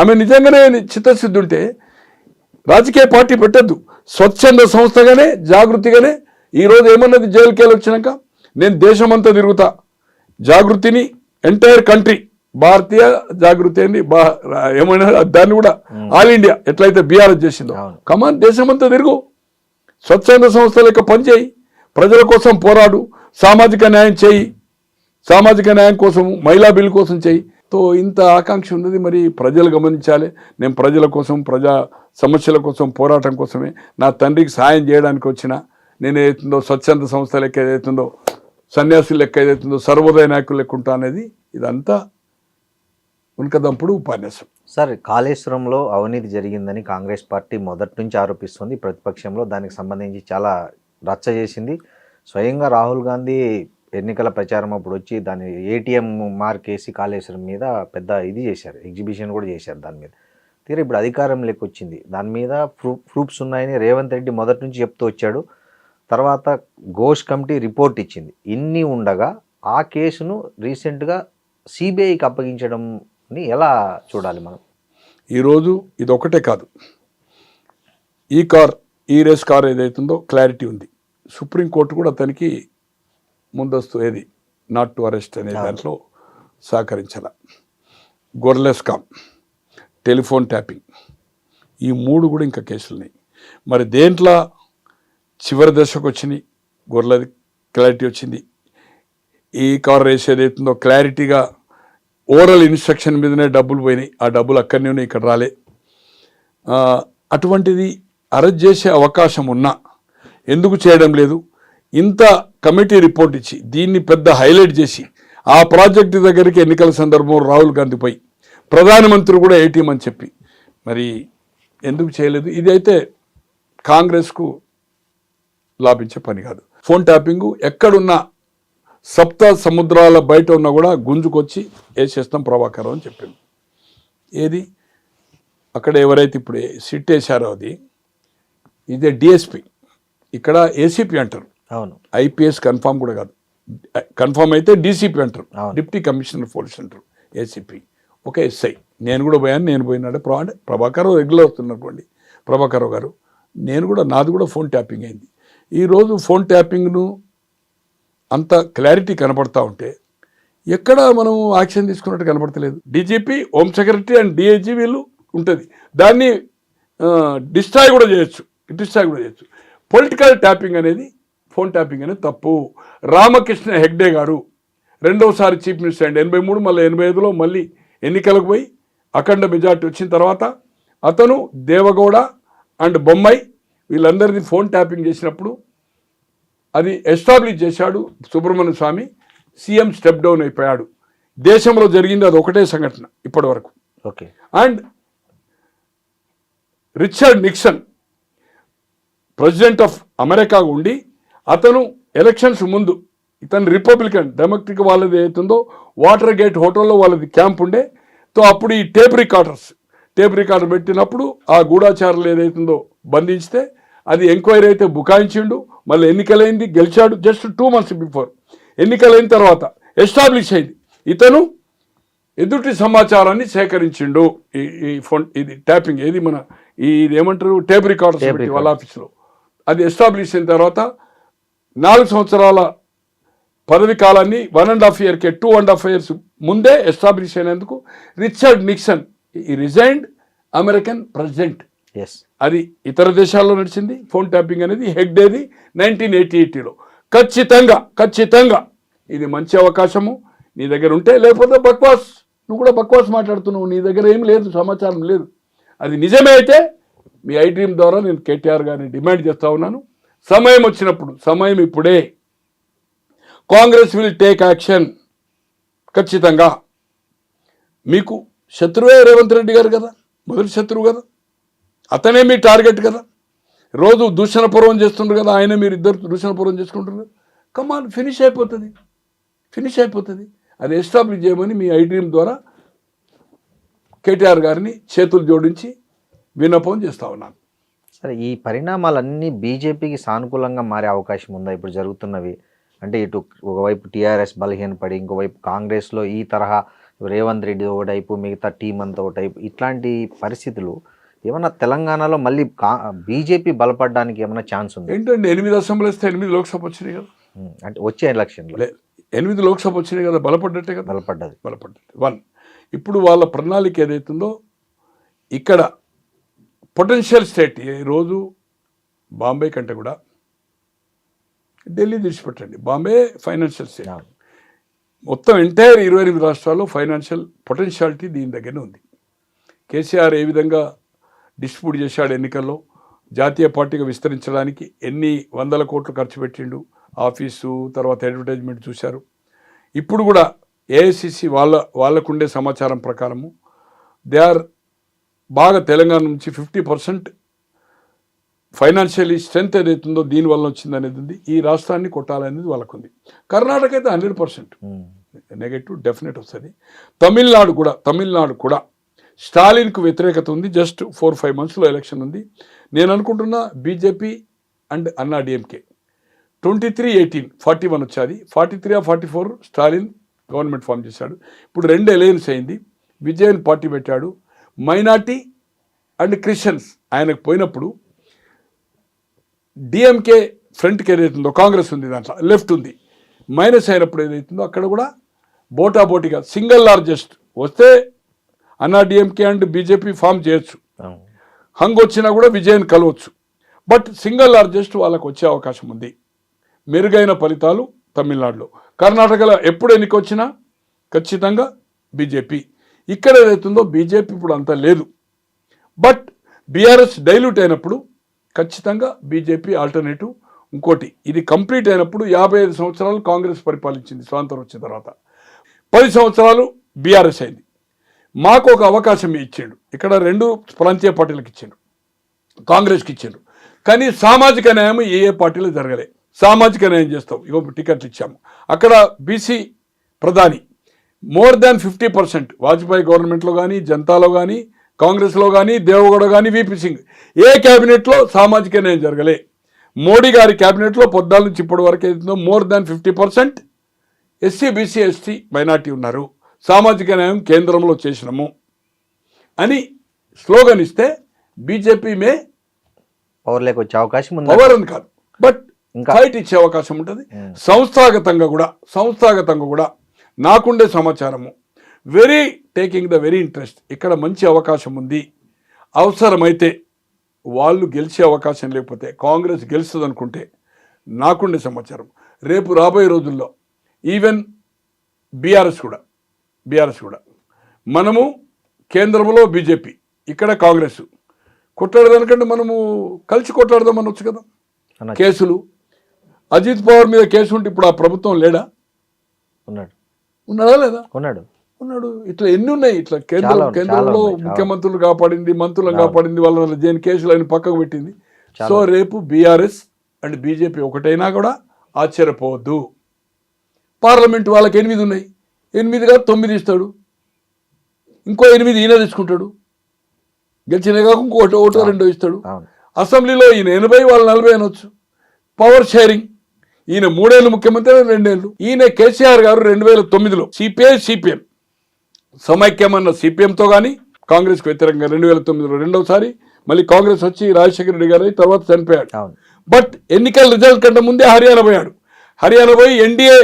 ఆమె నిజంగానే చిత్తశుద్ధి ఉంటే రాజకీయ పార్టీ పెట్టద్దు, స్వచ్ఛంద సంస్థగానే జాగృతిగానే. ఈరోజు ఏమన్నది జైలుకేళ్ళు వచ్చినాక, నేను దేశమంతా తిరుగుతా, జాగృతిని ఎంటైర్ కంట్రీ, భారతీయ జాగృతి అని ఏమైనా దాన్ని కూడా ఆల్ ఇండియా ఎట్లయితే బీఆర్ఎస్ చేసిందో, కమాన్ దేశమంతా తిరుగు, స్వచ్ఛంద సంస్థ లెక్క పనిచేయి, ప్రజల కోసం పోరాడు, సామాజిక న్యాయం చేయి, సామాజిక న్యాయం కోసం మహిళా బిల్లు కోసం చేయి. తో ఇంత ఆకాంక్ష ఉన్నది, మరి ప్రజలు గమనించాలి. నేను ప్రజల కోసం, ప్రజా సమస్యల కోసం, పోరాటం కోసమే, నా తండ్రికి సాయం చేయడానికి వచ్చిన, నేను ఏదైతుందో స్వచ్ఛంద సంస్థ లెక్క ఏదైతుందో, సన్యాసులు లెక్క ఏదైతుందో, సర్వోదయ నాయకులు లెక్క ఉంటా అనేది ఇదంతా ఉనకదంపుడు ఉపన్యాసం. సార్, కాళేశ్వరంలో అవినీతి జరిగిందని కాంగ్రెస్ పార్టీ మొదటి నుంచి ఆరోపిస్తుంది. ప్రతిపక్షంలో దానికి సంబంధించి చాలా రచ్చ చేసింది. స్వయంగా రాహుల్ గాంధీ ఎన్నికల ప్రచారం అప్పుడు వచ్చి దాన్ని ఏటీఎం మార్క్ వేసి కాళేశ్వరం మీద పెద్ద ఇది చేశారు, ఎగ్జిబిషన్ కూడా చేశారు దాని మీద. తీరా ఇప్పుడు అధికారం వచ్చింది, దాని మీద ప్రూఫ్స్ ఉన్నాయని రేవంత్ రెడ్డి మొదటి నుంచి చెప్తూ వచ్చాడు. తర్వాత ఘోష్ కమిటీ రిపోర్ట్ ఇచ్చింది. ఇన్ని ఉండగా ఆ కేసును రీసెంట్గా సిబిఐకి అప్పగించడంని ఎలా చూడాలి మనం? ఈరోజు ఇది ఒకటే కాదు, ఈ రేస్ కార్ ఏదైతుందో క్లారిటీ ఉంది. సుప్రీంకోర్టు కూడా అతనికి ముందస్తు ఏది నాట్ టు అరెస్ట్ అనే దాంట్లో సహకరించాల. గొర్రెల స్కామ్, టెలిఫోన్ ట్యాపింగ్, ఈ 3 కూడా ఇంకా కేసులున్నాయి. మరి దేంట్లో చివరి దశకు వచ్చినాయి, గొర్రెలది క్లారిటీ వచ్చింది. ఈ కార్ రేస్ ఏదైతుందో క్లారిటీగా ఓరల్ ఇన్స్ట్రక్షన్ మీదనే డబ్బులు పోయినాయి, ఆ డబ్బులు అక్కడనే ఉన్నాయి, ఇక్కడ రాలే. అటువంటిది అరెస్ట్ చేసే అవకాశం ఉన్నా ఎందుకు చేయడం లేదు? ఇంత కమిటీ రిపోర్ట్ ఇచ్చి దీన్ని పెద్ద హైలైట్ చేసి ఆ ప్రాజెక్టు దగ్గరికి ఎన్నికల సందర్భంలో రాహుల్ గాంధీ పోయి ప్రధానమంత్రి కూడా ఏటీఎం అని చెప్పి మరి ఎందుకు చేయలేదు? ఇది అయితే కాంగ్రెస్కు లాభించే పని కాదు. ఫోన్ ట్యాపింగు ఎక్కడున్నా సప్త సముద్రాల బయట ఉన్నా కూడా గుంజుకొచ్చి వేసేస్తాం ప్రభాకరం అని చెప్పింది. ఏది అక్కడ ఎవరైతే ఇప్పుడు సిట్ వేశారో అది ఇదే డిఎస్పి, ఇక్కడ ఏసీపీ అంటారు. అవును, ఐపీఎస్ కన్ఫామ్ కూడా కాదు, కన్ఫామ్ అయితే డీసీపీ అంటారు, డిప్యూటీ కమిషనర్ పోలీస్ అంటారు. ఏసీపీ ఒక ఎస్ఐ. నేను కూడా పోయాను, నేను పోయినాడే ప్రభాకర్ రెగ్యులర్ వస్తున్నటువంటి ప్రభాకర్ గారు, నేను కూడా నాది కూడా ఫోన్ ట్యాపింగ్ అయింది. ఈరోజు ఫోన్ ట్యాపింగ్ను అంత క్లారిటీ కనపడతా ఉంటే ఎక్కడ మనం యాక్షన్ తీసుకున్నట్టు కనపడతలేదు. DGP, home secretary and DIG వీళ్ళు ఉంటుంది, దాన్ని డిస్ట్రాయ్ కూడా చేయొచ్చు. పొలిటికల్ ట్యాపింగ్ అనేది, ఫోన్ ట్యాపింగ్ అనేది తప్పు. రామకృష్ణ హెగ్డే గారు 2వసారి చీఫ్ మినిస్టర్ అండి, 83 మళ్ళీ 85లో మళ్ళీ ఎన్నికలకు పోయి అఖండ మెజార్టీ వచ్చిన తర్వాత అతను దేవగౌడ అండ్ బొమ్మాయి వీళ్ళందరినీ ఫోన్ ట్యాపింగ్ చేసినప్పుడు అది ఎస్టాబ్లిష్ చేశాడు సుబ్రహ్మణ్య స్వామి. సీఎం స్టెప్ డౌన్ అయిపోయాడు. దేశంలో జరిగింది అది ఒకటే సంఘటన ఇప్పటి వరకు. And Richard Nixon president of America ఉండి అతను ఎలక్షన్స్ ముందు ఇతను రిపబ్లికన్ డెమోక్రటిక్ వాళ్ళది అవుతుందో వాటర్ గేట్ హోటల్లో వాళ్ళది క్యాంప్ ఉండే తో అప్పుడు ఈ టేప్ రికార్డర్ పెట్టినప్పుడు ఆ గూఢాచారులు ఏదైతుందో బంధించితే అది ఎంక్వైరీ అయితే బుకాయించిండు, మళ్ళీ ఎన్నికలైంది, గెలిచాడు. జస్ట్ 2 months బిఫోర్ ఎన్నికలైన తర్వాత ఎస్టాబ్లిష్ అయింది ఇతను ఎదుటి సమాచారాన్ని సేకరించిండు. ఈ ఫోన్ ఇది ట్యాపింగ్ ఏది మన ఇది ఏమంటారు టేప్ రికార్డర్స్ పెట్టి వాళ్ళ ఆఫీస్లో అది ఎస్టాబ్లిష్ అయిన తర్వాత 4 సంవత్సరాల పదవి కాలాన్ని 1.5 year 2.5 years ముందే ఎస్టాబ్లిష్ అయినందుకు రిచర్డ్ నిక్సన్ ఈ రిజైన్డ్ అమెరికన్ ప్రెసిడెంట్. ఎస్, అది ఇతర దేశాల్లో నడిచింది ఫోన్ ట్యాపింగ్ అనేది. హెగ్డేది 1988లో. ఖచ్చితంగా ఇది మంచి అవకాశము నీ దగ్గర ఉంటే, లేకపోతే బక్వాస్ నువ్వు కూడా బక్వాస్ మాట్లాడుతున్నావు, నీ దగ్గర ఏం లేదు, సమాచారం లేదు. అది నిజమే అయితే మీ ఐ డ్రీమ్ ద్వారా నేను కేటీఆర్ గారిని డిమాండ్ చేస్తా ఉన్నాను, సమయం వచ్చినప్పుడు, సమయం ఇప్పుడే, కాంగ్రెస్ విల్ టేక్ యాక్షన్. ఖచ్చితంగా మీకు శత్రువే రేవంత్ రెడ్డి గారు కదా, మొదటి శత్రువు కదా, అతనే మీ టార్గెట్ కదా, రోజు దూషణపూర్వం చేస్తుండ్రు కదా, ఆయన మీరు ఇద్దరు దూషణపూర్వం చేసుకుంటారు కదా. కమాన్ ఫినిష్ అయిపోతుంది. అది ఎస్టాబ్లిష్ చేయమని మీ ఐ డ్రీమ్ ద్వారా కేటీఆర్ గారిని చేతులు జోడించి విన్నపం చేస్తా ఉన్నాను. సరే, ఈ పరిణామాలన్నీ బీజేపీకి సానుకూలంగా మారే అవకాశం ఉందా ఇప్పుడు జరుగుతున్నవి? అంటే ఇటు ఒకవైపు టీఆర్ఎస్ బలహీనపడి, ఇంకోవైపు కాంగ్రెస్లో ఈ తరహా రేవంత్ రెడ్డి ఒకటైపు, మిగతా టీం అంతా ఒకటైపు, ఇట్లాంటి పరిస్థితులు ఏమన్నా తెలంగాణలో మళ్ళీ బీజేపీ బలపడడానికి ఏమైనా ఛాన్స్ ఉంది? ఏంటంటే 8 అసెంబ్లీ వస్తే 8 లోక్సభ వచ్చినాయి కదా, అంటే వచ్చే ఎలక్షన్లో 8 లోక్సభ వచ్చినాయి కదా, బలపడ్డట్టే కదా. బలపడ్డది. 1 ఇప్పుడు వాళ్ళ ప్రణాళిక ఏదైతుందో ఇక్కడ పొటెన్షియల్ స్టేట్ రోజు బాంబే కంటే కూడా ఢిల్లీ తీసిపెట్టండి, బాంబే ఫైనాన్షియల్ స్టేట్. మొత్తం ఎంటైర్ 28 రాష్ట్రాల్లో ఫైనాన్షియల్ పొటెన్షియాలిటీ దీని దగ్గరనే ఉంది. కేసీఆర్ ఏ విధంగా డిస్ట్రిబ్యూట్ చేశాడు ఎన్నికల్లో, జాతీయ పార్టీగా విస్తరించడానికి ఎన్ని 100 కోట్లు ఖర్చు పెట్టిండు, ఆఫీసు తర్వాత అడ్వర్టైజ్మెంట్ చూశారు. ఇప్పుడు కూడా ఏఐసిసి వాళ్ళకుండే సమాచారం ప్రకారము దే ఆర్ బాగా తెలంగాణ నుంచి 50% ఫైనాన్షియలీ స్ట్రెంత్ ఏదైతుందో దీనివల్ల వచ్చిందనేది ఉంది. ఈ రాష్ట్రాన్ని కొట్టాలనేది వాళ్ళకు ఉంది. కర్ణాటక అయితే 100% నెగటివ్ డెఫినెట్ వస్తుంది. తమిళనాడు కూడా స్టాలిన్కు వ్యతిరేకత ఉంది. జస్ట్ 4-5 monthsలో ఎలక్షన్ ఉంది. నేను అనుకుంటున్నా బీజేపీ అండ్ అన్నా డిఎంకే 23-18 41 వచ్చాది, 43-44 స్టాలిన్ గవర్నమెంట్ ఫామ్ చేశాడు. ఇప్పుడు 2 అలయన్స్ అయింది. విజయన్ పార్టీ పెట్టాడు. మైనార్టీ అండ్ క్రిస్టియన్స్ ఆయనకు పోయినప్పుడు డిఎంకే ఫ్రంట్కి ఏదైతుందో కాంగ్రెస్ ఉంది, దాంట్లో లెఫ్ట్ ఉంది, మైనస్ అయినప్పుడు ఏదైతుందో అక్కడ కూడా బోటాబోటీగా సింగిల్ లార్జెస్ట్ వస్తే అన్నా డిఎంకే అండ్ బీజేపీ ఫామ్ చేయొచ్చు, హంగ్ వచ్చినా కూడా విజయన్ కలవచ్చు. బట్ సింగిల్ లార్జెస్ట్ వాళ్ళకు వచ్చే అవకాశం ఉంది. మెరుగైన ఫలితాలు తమిళనాడులో. కర్ణాటకలో ఎప్పుడు ఎన్నిక వచ్చినా ఖచ్చితంగా బీజేపీ. ఇక్కడ ఏదైతుందో బీజేపీ ఇప్పుడు అంత లేదు. బట్ బీఆర్ఎస్ డైల్యూట్ అయినప్పుడు ఖచ్చితంగా బీజేపీ ఆల్టర్నేటివ్. ఇంకోటి, ఇది కంప్లీట్ అయినప్పుడు 55 సంవత్సరాలు కాంగ్రెస్ పరిపాలించింది స్వాతంత్రం వచ్చిన తర్వాత, 10 సంవత్సరాలు బీఆర్ఎస్ అయింది. మాకు ఒక అవకాశం ఇచ్చిండు. ఇక్కడ 2 ప్రాంతీయ పార్టీలకు ఇచ్చిండు, కాంగ్రెస్కి ఇచ్చిండు. కానీ సామాజిక న్యాయం ఏ పార్టీలో జరగలే. సామాజిక న్యాయం చేస్తాం, ఇగో టికెట్లు ఇచ్చాము. అక్కడ బీసీ ప్రధాని మోర్ దాన్ 50%. వాజ్పేయి గవర్నమెంట్లో కానీ, జనతాలో కానీ, కాంగ్రెస్లో కానీ, దేవగౌడ కానీ, వీపీ సింగ్ ఏ క్యాబినెట్లో సామాజిక న్యాయం జరగలే. మోడీ గారి క్యాబినెట్లో పొద్దాల నుంచి ఇప్పటి వరకు ఏదైతుందో more than 50% SC, BC, ST, minority ఉన్నారు. సామాజిక న్యాయం కేంద్రంలో చేసినాము అని స్లోగన్ ఇస్తే బీజేపీ మే పవర్లోకి వచ్చే అవకాశం ఉంది. పవర్ అని కాదు, బట్ ఫైట్ ఇచ్చే అవకాశం ఉంటుంది. సంస్థాగతంగా కూడా నాకుండే సమాచారము very taking the very interest. ఇక్కడ మంచి అవకాశం ఉంది. అవసరమైతే వాళ్ళు గెలిచే అవకాశం లేకపోతే కాంగ్రెస్ గెలుస్తుంది అనుకుంటే నాకుండే సమాచారం రేపు రాబోయే రోజుల్లో ఈవెన్ బీఆర్ఎస్ కూడా మనము కేంద్రంలో బీజేపీ, ఇక్కడ కాంగ్రెస్ కొట్లాడదానికంటే మనము కలిసి కొట్లాడదాం అనొచ్చు కదా. కేసులు అజిత్ పవార్ మీద కేసు ఉంటే ఇప్పుడు ఆ ప్రభుత్వం లేడా? ఉన్నాడా లేదా? ఉన్నాడు. ఇట్లా ఎన్ని ఉన్నాయి. ఇట్లా కేంద్రంలో ముఖ్యమంత్రులు కాపాడింది, మంత్రులను కాపాడింది, వాళ్ళ జైన్ కేసులు ఆయన పక్కకు పెట్టింది. సో రేపు బీఆర్ఎస్ అండ్ బీజేపీ ఒకటైనా కూడా ఆశ్చర్యపోవద్దు. పార్లమెంట్ వాళ్ళకి 8 ఉన్నాయి, 8 కాదు 9 ఇస్తాడు, ఇంకో 8 ఈయన తెచ్చుకుంటాడు, గెలిచిన కాక ఒకటో రెండో ఇస్తాడు. అసెంబ్లీలో ఈయన 80 వాళ్ళు 40 అనొచ్చు. పవర్ షేరింగ్, ఈయన 3 ఏళ్ళు ముఖ్యమంత్రి, 2 ఏళ్ళు. ఈయన కేసీఆర్ గారు 2009లో సిపిఎం సమైక్యమన్న సిపిఎంతో కానీ కాంగ్రెస్కి వ్యతిరేకంగా 2009లో రెండోసారి మళ్ళీ కాంగ్రెస్ వచ్చి రాజశేఖర రెడ్డి గారు తర్వాత చనిపోయాడు. బట్ ఎన్నికల రిజల్ట్ కంటే ముందే హర్యానా పోయాడు. హర్యానా పోయి ఎన్డీఏ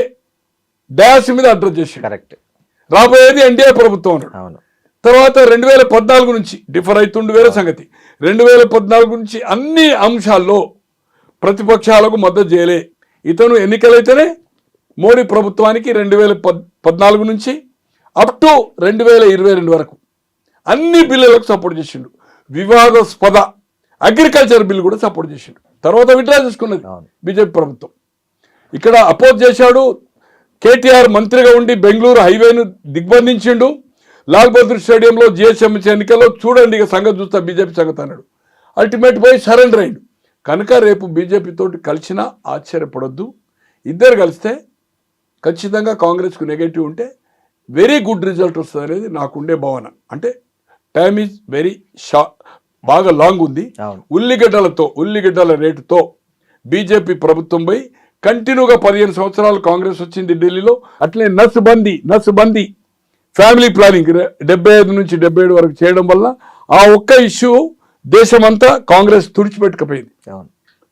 డాష్ మీద అడ్రస్ చేసి కరెక్ట్ రాబోయేది ఎన్డీఏ ప్రభుత్వం అన్నాడు. తర్వాత 2014 నుంచి డిఫర్ అవుతుండే వేరే సంగతి. 2014 నుంచి అన్ని అంశాల్లో ప్రతిపక్షాలకు మద్దతు చేయలే. ఇతను ఎన్నికలైతేనే మోడీ ప్రభుత్వానికి 2014 నుంచి అప్ టు 2022 వరకు అన్ని బిల్లులకు సపోర్ట్ చేసిండు. వివాదాస్పద అగ్రికల్చర్ బిల్ కూడా సపోర్ట్ చేసిండు. తర్వాత విత్డ్రా చేసుకున్నది బీజేపీ ప్రభుత్వం. ఇక్కడ అపోజ్ చేశాడు. కేటీఆర్ మంత్రిగా ఉండి బెంగళూరు హైవేను దిగ్బంధించిండు. లాల్ బహదూర్ స్టేడియంలో జిహెచ్ఎంసీ ఎన్నికల్లో చూడండి ఇక సంగతి చూస్తా బీజేపీ సంగతి అన్నాడు. అల్టిమేట్ పోయి సరెండర్ అయిండు. కనుక రేపు బీజేపీ తోటి కలిసినా ఆశ్చర్యపడొద్దు. ఇద్దరు కలిస్తే ఖచ్చితంగా కాంగ్రెస్కు నెగటివ్ ఉంటే వెరీ గుడ్ రిజల్ట్ వస్తుంది అనేది నాకుండే భావన. అంటే టైమ్ ఈజ్ వెరీ బాగా లాంగ్ ఉంది. ఉల్లిగడ్డల రేటుతో బీజేపీ ప్రభుత్వం పోయి కంటిన్యూగా 15 సంవత్సరాలు కాంగ్రెస్ వచ్చింది ఢిల్లీలో. అట్లే నస్బందీ ఫ్యామిలీ ప్లానింగ్ 75 నుంచి 77 వరకు చేయడం వల్ల ఆ ఒక్క ఇష్యూ దేశమంతా కాంగ్రెస్ తుడిచిపెట్టుకపోయింది.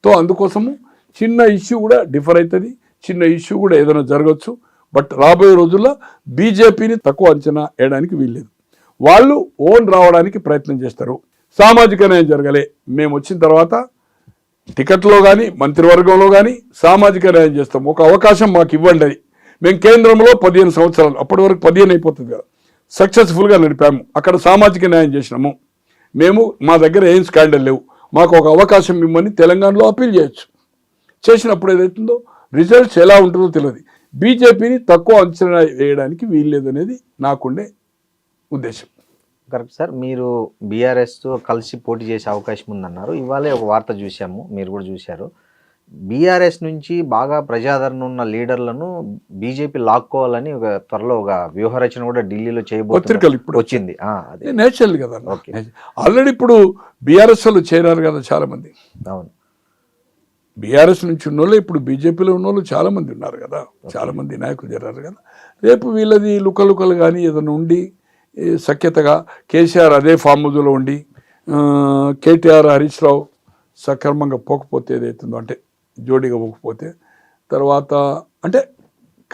సో అందుకోసము చిన్న ఇష్యూ కూడా డిఫర్ అవుతుంది, చిన్న ఇష్యూ కూడా ఏదైనా జరగచ్చు. బట్ రాబోయే రోజుల్లో బీజేపీని తక్కువ అంచనా వేయడానికి వీల్లేదు. వాళ్ళు ఓన్ రావడానికి ప్రయత్నం చేస్తారు. సామాజిక న్యాయం జరగలే, మేము వచ్చిన తర్వాత టికెట్లో కానీ మంత్రివర్గంలో కానీ సామాజిక న్యాయం చేస్తాం, ఒక అవకాశం మాకు ఇవ్వండి అని. మేము కేంద్రంలో 15 సంవత్సరాలు, అప్పటి వరకు 15 అయిపోతుంది కదా, సక్సెస్ఫుల్గా నడిపాము. అక్కడ సామాజిక న్యాయం చేసినాము. మేము మా దగ్గర ఏం స్కాండల్ లేవు, మాకు ఒక అవకాశం ఇవ్వమని తెలంగాణలో అప్పీల్ చేయొచ్చు. చేసినప్పుడు ఏదైతుందో రిజల్ట్స్ ఎలా ఉంటుందో తెలియదు. బీజేపీని తక్కువ అంచనా వేయడానికి వీల్లేదు అనేది నాకుండే ఉద్దేశం. Correct sir. మీరు బీఆర్ఎస్తో కలిసి పోటీ చేసే అవకాశం ఉందన్నారు. ఇవాళే ఒక వార్త చూసాము, మీరు కూడా చూశారు. బీఆర్ఎస్ నుంచి బాగా ప్రజాదరణ ఉన్న లీడర్లను బీజేపీ లాక్కోవాలని ఒక త్వరలో ఒక వ్యూహరచన కూడా ఢిల్లీలో చేయబోతున్నారు, ఇప్పుడు వచ్చింది. నేచురల్ కదా, ఆల్రెడీ ఇప్పుడు బీఆర్ఎస్ వాళ్ళు చేరారు కదా చాలా మంది. అవును, బీఆర్ఎస్ నుంచి ఉన్నోళ్ళు ఇప్పుడు బీజేపీలో ఉన్నోళ్ళు చాలా మంది ఉన్నారు కదా, చాలా మంది నాయకులు చేరారు కదా. రేపు వీళ్ళది లుకలుకలు కానీ ఏదైనా ఉండి సఖ్యతగా కేసీఆర్ అదే ఫార్ములో ఉండి కేటీఆర్ హరీష్ రావు సక్రమంగా పోకపోతే ఏదైతుందో అంటే జోడీగా పోకపోతే తర్వాత అంటే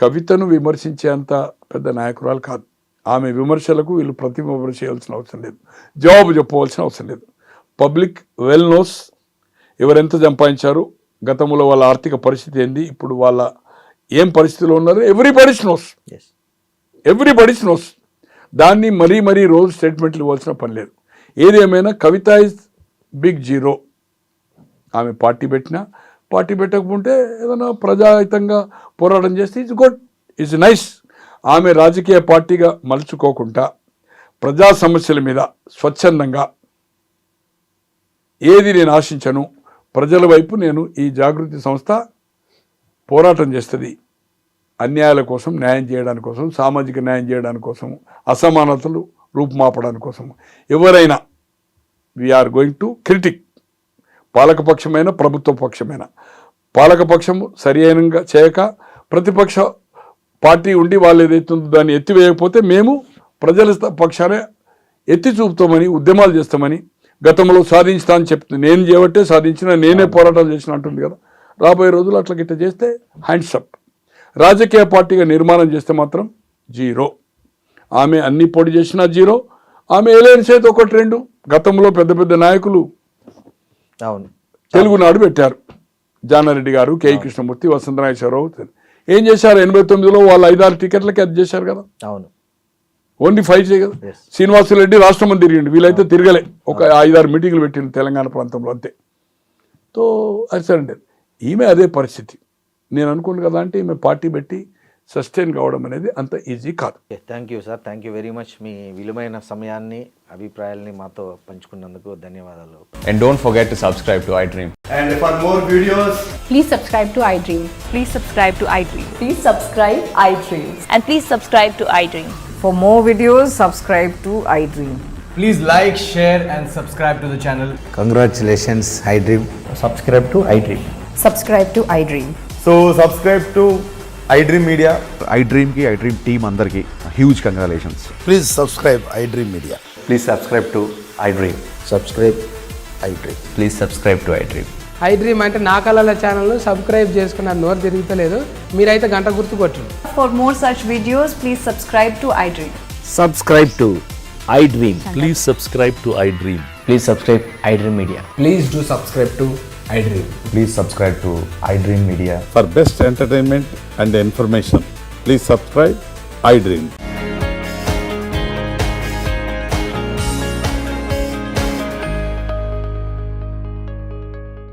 కవితను విమర్శించేంత పెద్ద నాయకురాలు కాదు. ఆమె విమర్శలకు వీళ్ళు ప్రతి విమర్శ చేయాల్సిన అవసరం లేదు, జవాబు చెప్పవలసిన అవసరం లేదు. పబ్లిక్ వెల్ నోస్ ఎవరెంత సంపాదించారు, గతంలో వాళ్ళ ఆర్థిక పరిస్థితి ఏంది, ఇప్పుడు వాళ్ళ ఏం పరిస్థితిలో ఉన్నారు, ఎవ్రీబడీస్ నోస్. దాన్ని మరీ రోజు స్టేట్మెంట్లు ఇవ్వాల్సిన పని లేదు. ఏదేమైనా కవిత ఇస్ బిగ్ జీరో. ఆమె పార్టీ పెట్టకపోతే ఏదైనా ప్రజాహితంగా పోరాటం చేస్తే ఇట్స్ గుడ్, ఇట్స్ నైస్. ఆమె రాజకీయ పార్టీగా మలుచుకోకుండా ప్రజా సమస్యల మీద స్వచ్ఛందంగా ఏది నేను ఆశించను, ప్రజల వైపు నేను ఈ జాగృతి సంస్థ పోరాటం చేస్తుంది. అన్యాయాల కోసం, న్యాయం చేయడానికి కోసం, సామాజిక న్యాయం చేయడానికి కోసం, అసమానతలు రూపుమాపడానికి కోసం. ఎవరైనా వీఆర్ గోయింగ్ టు క్రిటిక్, పాలకపక్షమైన ప్రభుత్వ పక్షమైన, పాలకపక్షము సరి అయినంగా చేయక ప్రతిపక్ష పార్టీ ఉండి వాళ్ళు ఏదైతుందో దాన్ని ఎత్తివేయకపోతే మేము ప్రజల పక్షానే ఎత్తి చూపుతామని, ఉద్యమాలు చేస్తామని, గతంలో సాధించుతా అని చెప్తుంది. నేను చేయబట్టే సాధించిన, నేనే పోరాటాలు చేసిన అంటుంది కదా. రాబోయే రోజులు అట్లా గిట్ట చేస్తే హ్యాండ్స్ అప్. రాజకీయ పార్టీగా నిర్మాణం చేస్తే మాత్రం జీరో. ఆమె అన్ని పోటీ చేసినా జీరో. ఆమె ఎలయన్స్ అయితే 1-2 గతంలో పెద్ద నాయకులు తెలుగునాడు పెట్టారు. జానారెడ్డి గారు, కేఈ కృష్ణమూర్తి, వసంతనాగేశ్వరరావు ఏం చేశారు? 89లో వాళ్ళు 5-6 టికెట్లకి అది చేశారు కదా. అవును, ఓన్లీ 5 చేయగలరు. శ్రీనివాసరెడ్డి రాష్ట్రం అని తిరిగిండు, వీళ్ళైతే తిరగలే. ఒక 5-6 మీటింగ్లు పెట్టిండు తెలంగాణ ప్రాంతంలో అంతే. సో అది సరే, ఈమె అదే పరిస్థితి. నేను అనుకోను కదా అంటే ఈమె పార్టీ పెట్టి సస్టైన్ కావడం అనేది అంత ఈజీ కాదు. Thank you sir, thank you very much. మీ విలువైన సమయాన్ని, అభిప్రాయాల్ని మాతో పంచుకున్నందుకు ధన్యవాదాలు. And don't forget to subscribe to iDream. And for more videos, Please subscribe to iDream. Please subscribe to iDream. Please subscribe iDream. And please subscribe to iDream. For more videos, subscribe to iDream. please like, share and subscribe to the channel. Congratulations, iDream. Subscribe to iDream. Subscribe to iDream. So subscribe to iDream Media. iDream ki iDream team andarki huge congratulations. Please subscribe iDream Media. Please subscribe to iDream. Subscribe iDream. Please subscribe to iDream. iDream అంటే నా కళల ఛానల్ను సబ్స్క్రైబ్ చేసుకున్న నోరు తిరుగుతలేదు, మీరైతే గంట గుర్తు కొట్టండి. For more such videos, please subscribe to iDream. Subscribe to iDream. Please subscribe to iDream. Please subscribe iDream Media. Please do subscribe to iDream. Please subscribe to iDream Media. For best entertainment and information, please subscribe iDream.